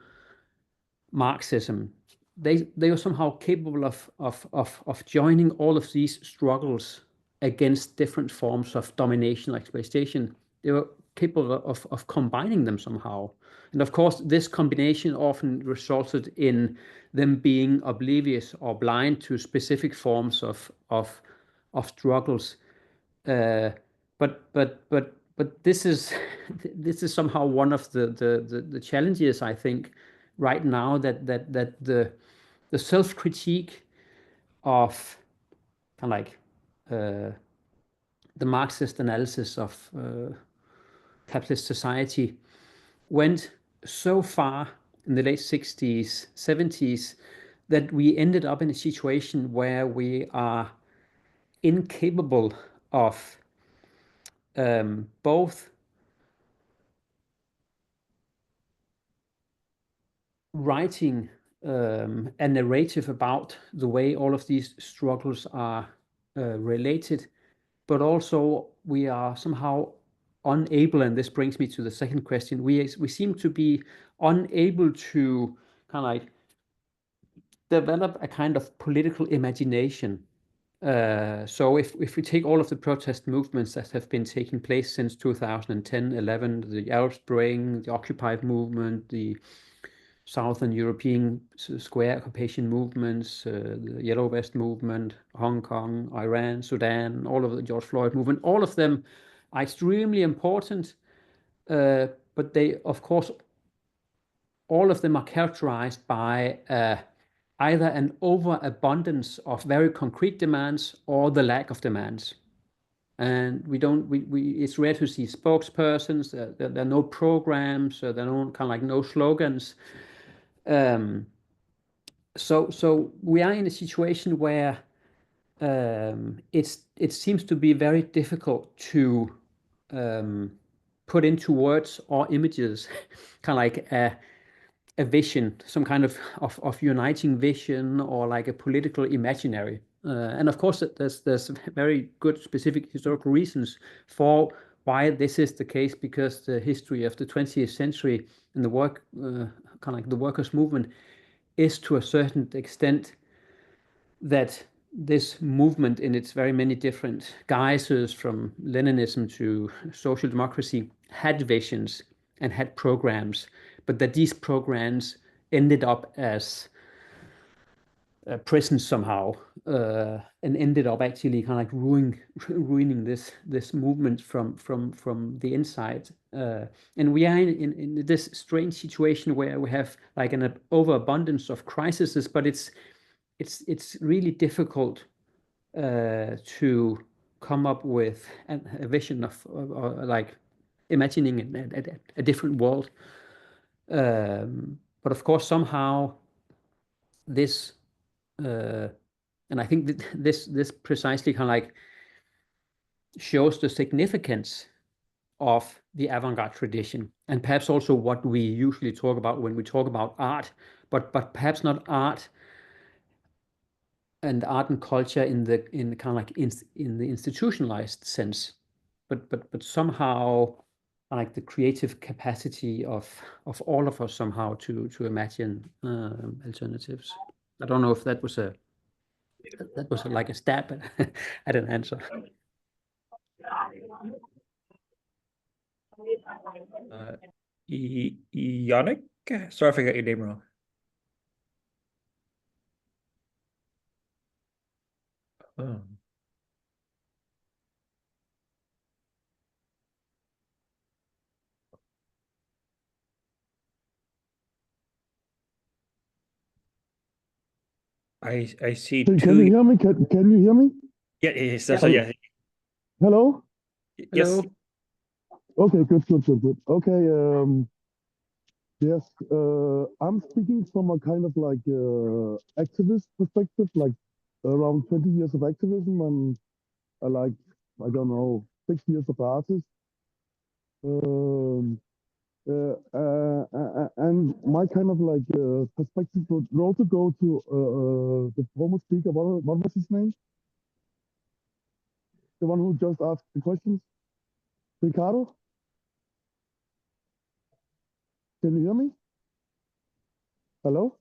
Marxism, they were somehow capable of joining all of these struggles against different forms of domination or exploitation. They were capable of combining them somehow. And of course, this combination often resulted in them being oblivious or blind to specific forms of struggles. But this is this is somehow one of the challenges, I think, right now, that the self-critique of kind of like the Marxist analysis of capitalist society went so far in the late 60s, 70s, that we ended up in a situation where we are incapable of both writing a narrative about the way all of these struggles are related, but also we are somehow unable, and this brings me to the second question, we seem to be unable to kind of like develop a kind of political imagination So if we take all of the protest movements that have been taking place since 2010, 11, the Arab Spring, the Occupy movement, the Southern European square occupation movements, the Yellow Vest movement, Hong Kong, Iran, Sudan, all of the George Floyd movement, all of them are extremely important, but they, of course, all of them are characterized by either an overabundance of very concrete demands or the lack of demands. And it's rare to see spokespersons, there are no programs, there are no kind of like no slogans. So we are in a situation where it seems to be very difficult to put into words or images kind of like a vision, some kind of uniting vision, or like a political imaginary. And of course, there's very good specific historical reasons for why this is the case, because the history of the 20th century and the work, kind of like the workers' movement, is to a certain extent that this movement in its very many different guises, from Leninism to social democracy, had visions and had programs, but that these programs ended up as prisons somehow, and ended up actually kind of like ruining this movement from the inside. And we are in this strange situation where we have like an overabundance of crises, but it's really difficult to come up with a vision of like imagining a different world. But of course, somehow this, and I think that this precisely kind of like shows the significance of the avant-garde tradition, and perhaps also what we usually talk about when we talk about art, but perhaps not art and culture in the kind of like in the institutionalized sense, but somehow like the creative capacity of all of us somehow to imagine alternatives. I don't know if that was like a stab at an answer. Yannick? Sorry if I got your name wrong. Oh. I see Can two. you hear me? Can you hear me? Yeah. So yeah. Hello? Yes. Hello. Okay, good. Okay, yes, I'm speaking from a kind of like activist perspective, like around 20 years of activism and like, I don't know, 6 years of artist. And my kind of like perspective would also go to the former speaker. What was his name? The one who just asked the questions? Ricardo? Can you hear me? Hello?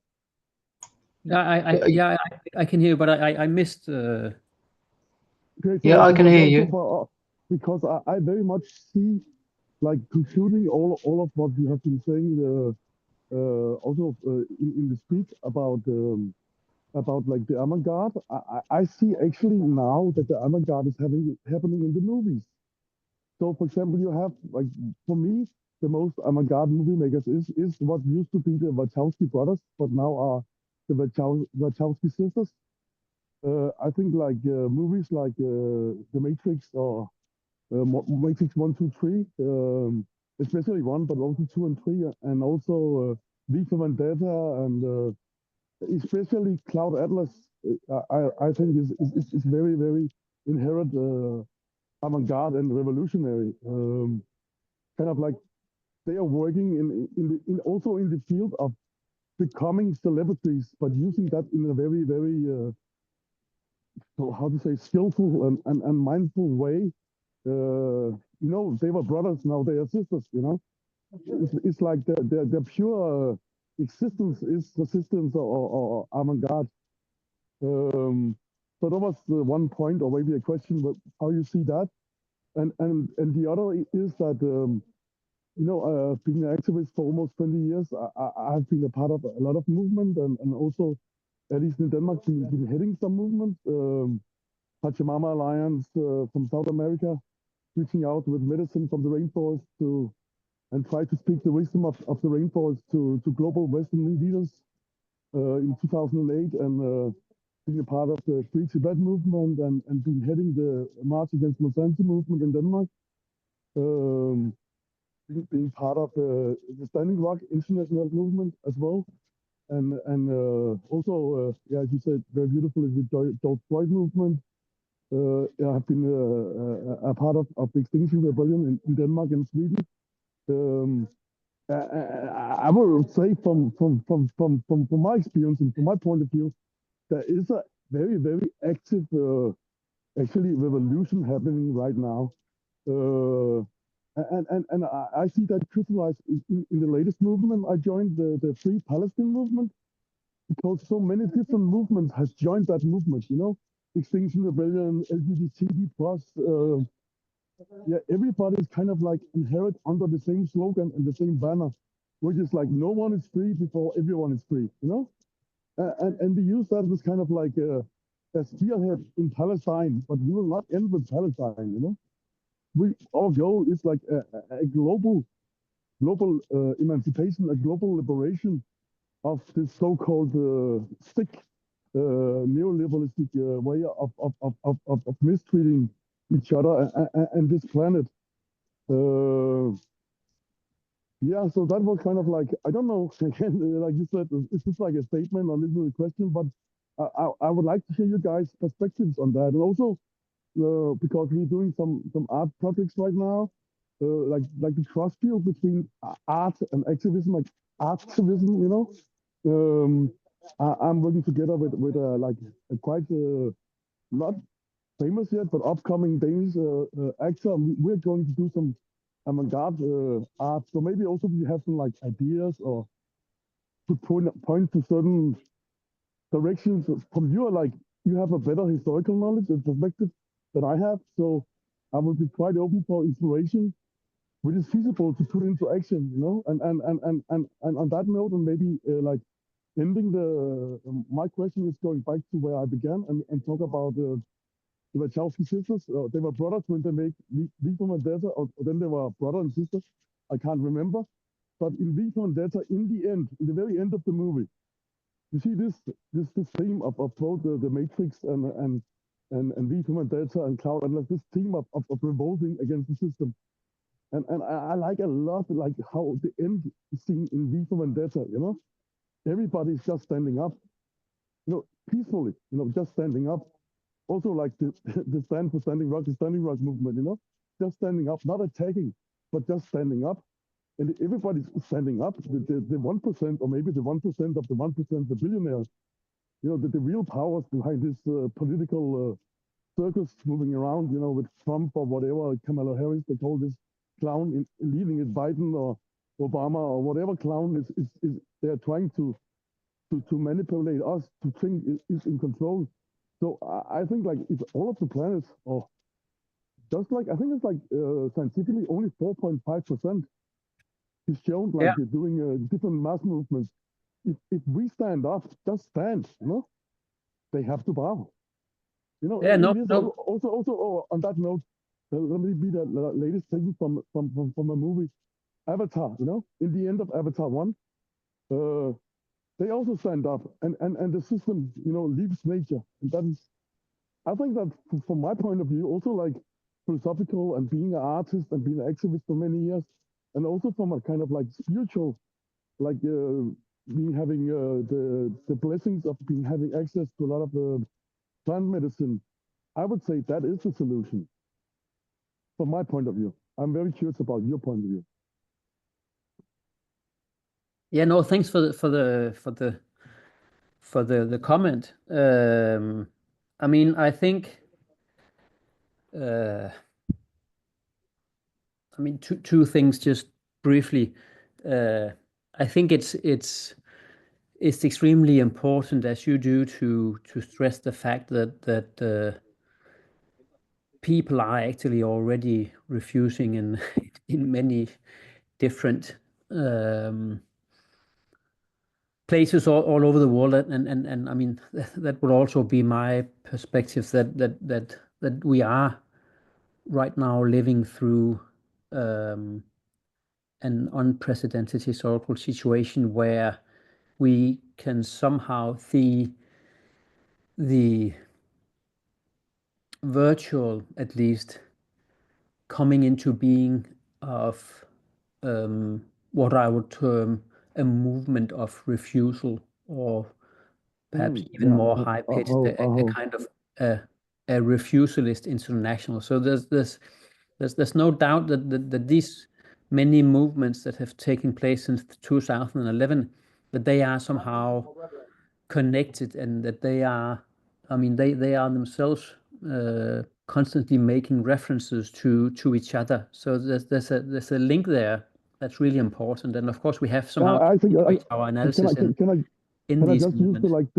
Yeah, I can hear, but I missed. Okay, so Yeah, I it can was hear also you. for, because I very much see, like, concluding all of what you have been saying, also in the speech about like the avant-garde. I see actually now that the avant-garde is happening in the movies. So, for example, you have, like, for me, the most avant-garde movie makers is what used to be the Wachowski brothers, but now are the Wachowski sisters. I think like movies like The Matrix or Matrix 1, 2, 3, especially 1, but also 2 and 3, and also V for Vendetta, and especially Cloud Atlas. I think is very, very inherent avant-garde and revolutionary. Kind of like they are working also in the field of becoming celebrities, but using that in a very, very so how to say, skillful and mindful way. They were brothers, now they are sisters. It's like their pure existence is resistance or avant-garde. So that was one point, or maybe a question, but how you see that. And the other is that being an activist for almost 20 years, I've been a part of a lot of movement, and also, at least in Denmark, been heading some movement. Pachamama Alliance from South America, reaching out with medicine from the rainforest and try to speak the wisdom of the rainforest to global Western leaders in 2008, and being a part of the Free Tibet movement, and been heading the March Against Monsanto movement in Denmark. Being part of the Standing Rock International movement as well, and also, as you said, very beautifully, the George Floyd movement. I've been a part of the Extinction Rebellion in Denmark and Sweden. I would say from my experience and from my point of view, there is a very, very active, actually, revolution happening right now. And I see that crystallized in the latest movement. I joined the Free Palestine movement because so many different movements has joined that movement, Extinction Rebellion, LGBT plus, everybody's kind of like inherit under the same slogan and the same banner, which is like, no one is free before everyone is free, And we use that as kind of like a spearhead in Palestine, but we will not end with Palestine, Our goal is like a global emancipation, a global liberation of this so-called sick neoliberalistic way of mistreating each other and this planet. So that was kind of like, I don't know, again, like you said, it's just like a statement or this is a question, but I would like to hear you guys' perspectives on that. And also, because we're doing some art projects right now, like the cross field between art and activism, like artivism, I'm working together with like a quite not famous yet, but upcoming Danish actor. We're going to do some avant-garde art. So maybe also we have some like ideas or to point to certain directions from you. Like you have a better historical knowledge and perspective than I have. So I would be quite open for inspiration, which is feasible to put into action, And on that note, and maybe like ending my question is going back to where I began and talk about the Wachowski sisters. They were brothers when they made V for Vendetta, or then they were brother and sister. I can't remember. But in V for Vendetta, in the very end of the movie, you see this theme of both the Matrix and V for Vendetta and Cloud, and like this theme of revolting against the system. And I like a lot like how the end scene in V for Vendetta, everybody's just standing up, peacefully, just standing up. Also like the stand for Standing Rock, the Standing Rock movement, just standing up, not attacking, but just standing up. And everybody's standing up, the 1%, or maybe the 1% of the 1%, the billionaires, the real powers behind this political circus moving around, with Trump or whatever, Kamala Harris, they call this clown leading it, Biden or Obama or whatever clown is they're trying to manipulate us to think is in control. So I think like if all of the planets, or just like, I think it's like scientifically only 4.5% is shown like they're doing different mass movements. If we stand up, just stand, they have to bow. Also on that note, let me be the latest thing from a movie, Avatar. In the end of Avatar 1, they also stand up, and the system, leaves nature, and that is, I think that from my point of view, also like philosophical and being an artist and being an activist for many years, and also from a kind of like spiritual, like having the blessings of having access to a lot of plant medicine. I would say that is the solution from my point of view. I'm very curious about your point of view. Yeah, no, thanks for the comment. I mean, I think two things just briefly. I think it's it's extremely important, as you do, to stress the fact that people are actually already refusing in in many different places all over the world, and I mean that would also be my perspective that we are right now living through an unprecedented historical situation where we can somehow see the virtual, at least, coming into being of what I would term a movement of refusal, or perhaps even Yeah. more high-pitched, a kind of a refusalist international. So there's no doubt that these many movements that have taken place since 2011, that they are somehow connected, and that they are, I mean, they are themselves constantly making references to each other. So there's a link there that's really important, and of course we have somehow I think integrate our analysis in can I these just use movements.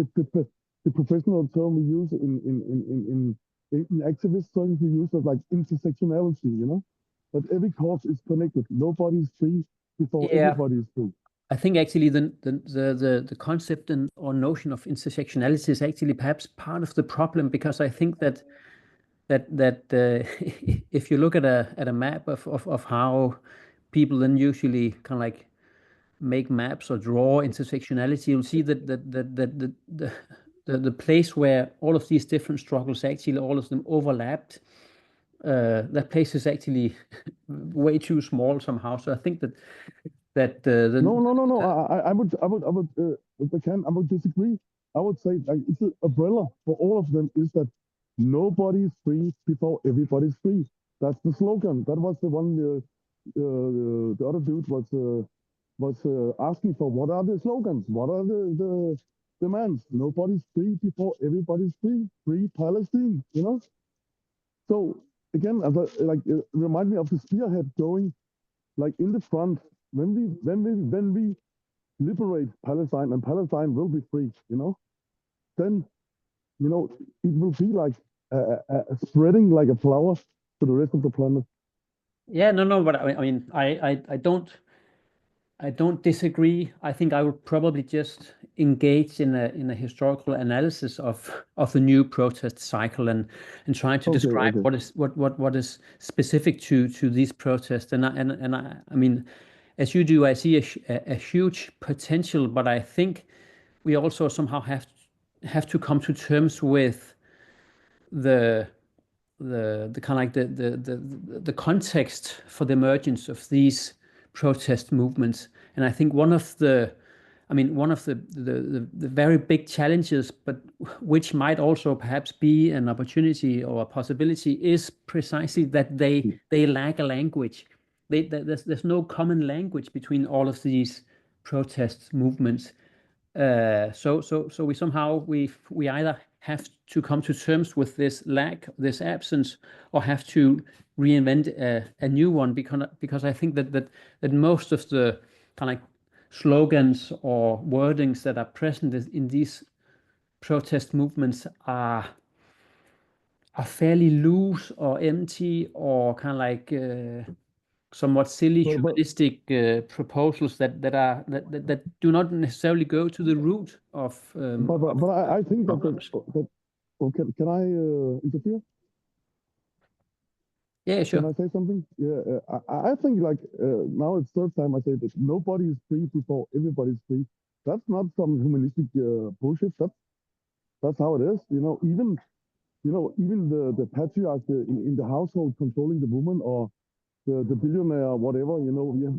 the professional term we use in activist terms, we use of like intersectionality, you know, that every cause is connected. Nobody's free before Yeah, everybody is free. I think actually the concept or notion of intersectionality is actually perhaps part of the problem, because I think that if you look at a map of how people then usually kind of like make maps or draw intersectionality, you'll see that the place where all of these different struggles, actually all of them overlapped, that place is actually way too small somehow. So I think that No. I would, if I can, I would disagree. I would say like it's an umbrella for all of them is that nobody's free before everybody's free. That's the slogan. That was the one the other dude was asking for. What are the slogans? What are the demands? Nobody's free before everybody's free. Free Palestine, you know? So again, as remind me of the spearhead going like in the front when we liberate Palestine and Palestine will be free, you know, then you know it will be like spreading like a flower to the rest of the planet. yeah, no, but I mean, I don't disagree. I think I would probably just engage in a historical analysis of the new protest cycle, and trying to Okay, describe okay. what is specific to these protests. I mean, as you do, I see a huge potential, but I think we also somehow have to come to terms with the the kind of like the context for the emergence of these protest movements. And I think one of the very big challenges, but which might also perhaps be an opportunity or a possibility, is precisely that they lack a language. There's no common language between all of these protest movements. So we somehow we either have to come to terms with this lack, this absence, or have to reinvent a new one, because I think that most of the kind of like slogans or wordings that are present in these protest movements are fairly loose or empty, or kind of like somewhat silly But humanistic proposals that do not necessarily go to the root of I think problems. that okay, can I interfere? Yeah, Can sure. I say something? Yeah, I think like now it's third time I say that nobody is free before everybody's free. That's not some humanistic bullshit. That's how it is. Even the patriarch in the household controlling the woman, or the billionaire or whatever.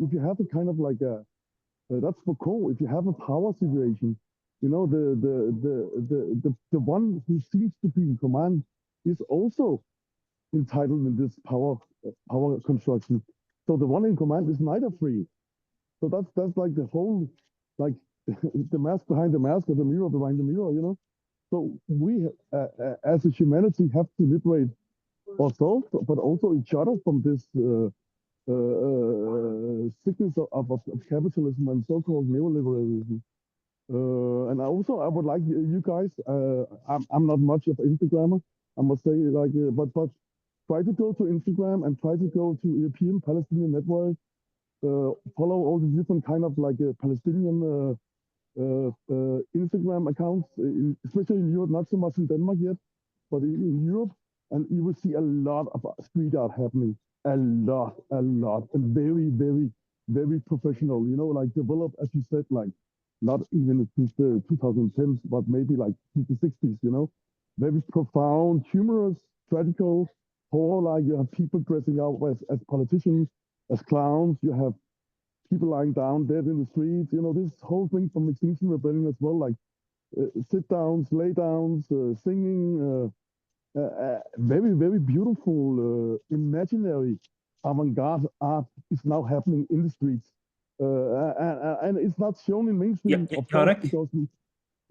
If you have a kind of like a that's Foucault. If you have a power situation, the one who seems to be in command is also entitled in this power construction. So the one in command is neither free. So that's like the whole like the mask behind the mask, or the mirror behind the mirror. So we as a humanity have to liberate ourselves, but also each other from this sickness of capitalism and so-called neoliberalism. And I would like you guys. I'm not much of an Instagrammer, I must say. Like, but try to go to Instagram and try to go to European Palestinian Network. Follow all the different kind of like Palestinian Instagram accounts, especially in Europe. Not so much in Denmark yet, but in Europe, and you will see a lot of street art happening. A lot, and very, very, very professional. You know, like developed, as you said, like not even since the 2010s, but maybe like since the 60s. You know, very profound, humorous, tragical, horror. Like you have people dressing up as politicians, as clowns. You have people lying down dead in the streets. You know, this whole thing from Extinction Rebellion as well, like sit downs, lay downs, singing. Very, very beautiful, imaginary avant-garde art is now happening in the streets. And it's not shown in mainstream, Yeah, of course, Yannick, because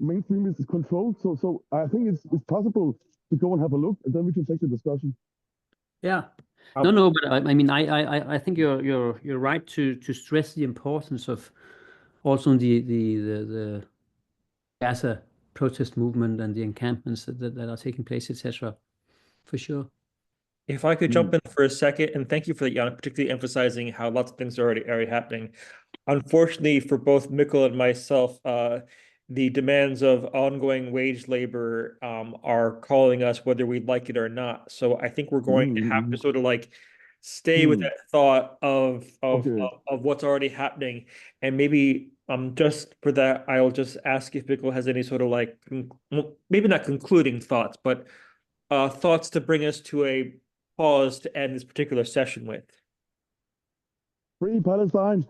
mainstream is controlled. So I think it's possible to go and have a look, and then we can take the discussion. Yeah. um, No, but I mean, I think you're right to stress the importance of also the Gaza protest movement and the encampments that are taking place, etc. For sure. if I could Mm. jump in for a second, and thank you for that, Yannick, particularly emphasizing how lots of things are already happening. Unfortunately for both Mikkel and myself, the demands of ongoing wage labor are calling us whether we like it or not. So I think we're going to have to Mm. sort of like stay with Mm. that thought of Okay. what's already happening, and maybe just for that, I'll just ask if Mikkel has any sort of like well, maybe not concluding thoughts, but thoughts to bring us to a pause to end this particular session with. Free Palestine.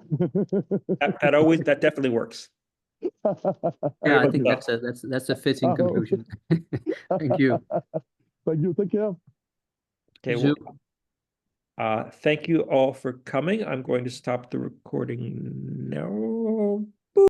That definitely works. Yeah, Very I much think so. that's a fitting conclusion. Thank you. Thank you. Take care. Okay, well, Zoom. thank you all for coming. I'm going to stop the recording now.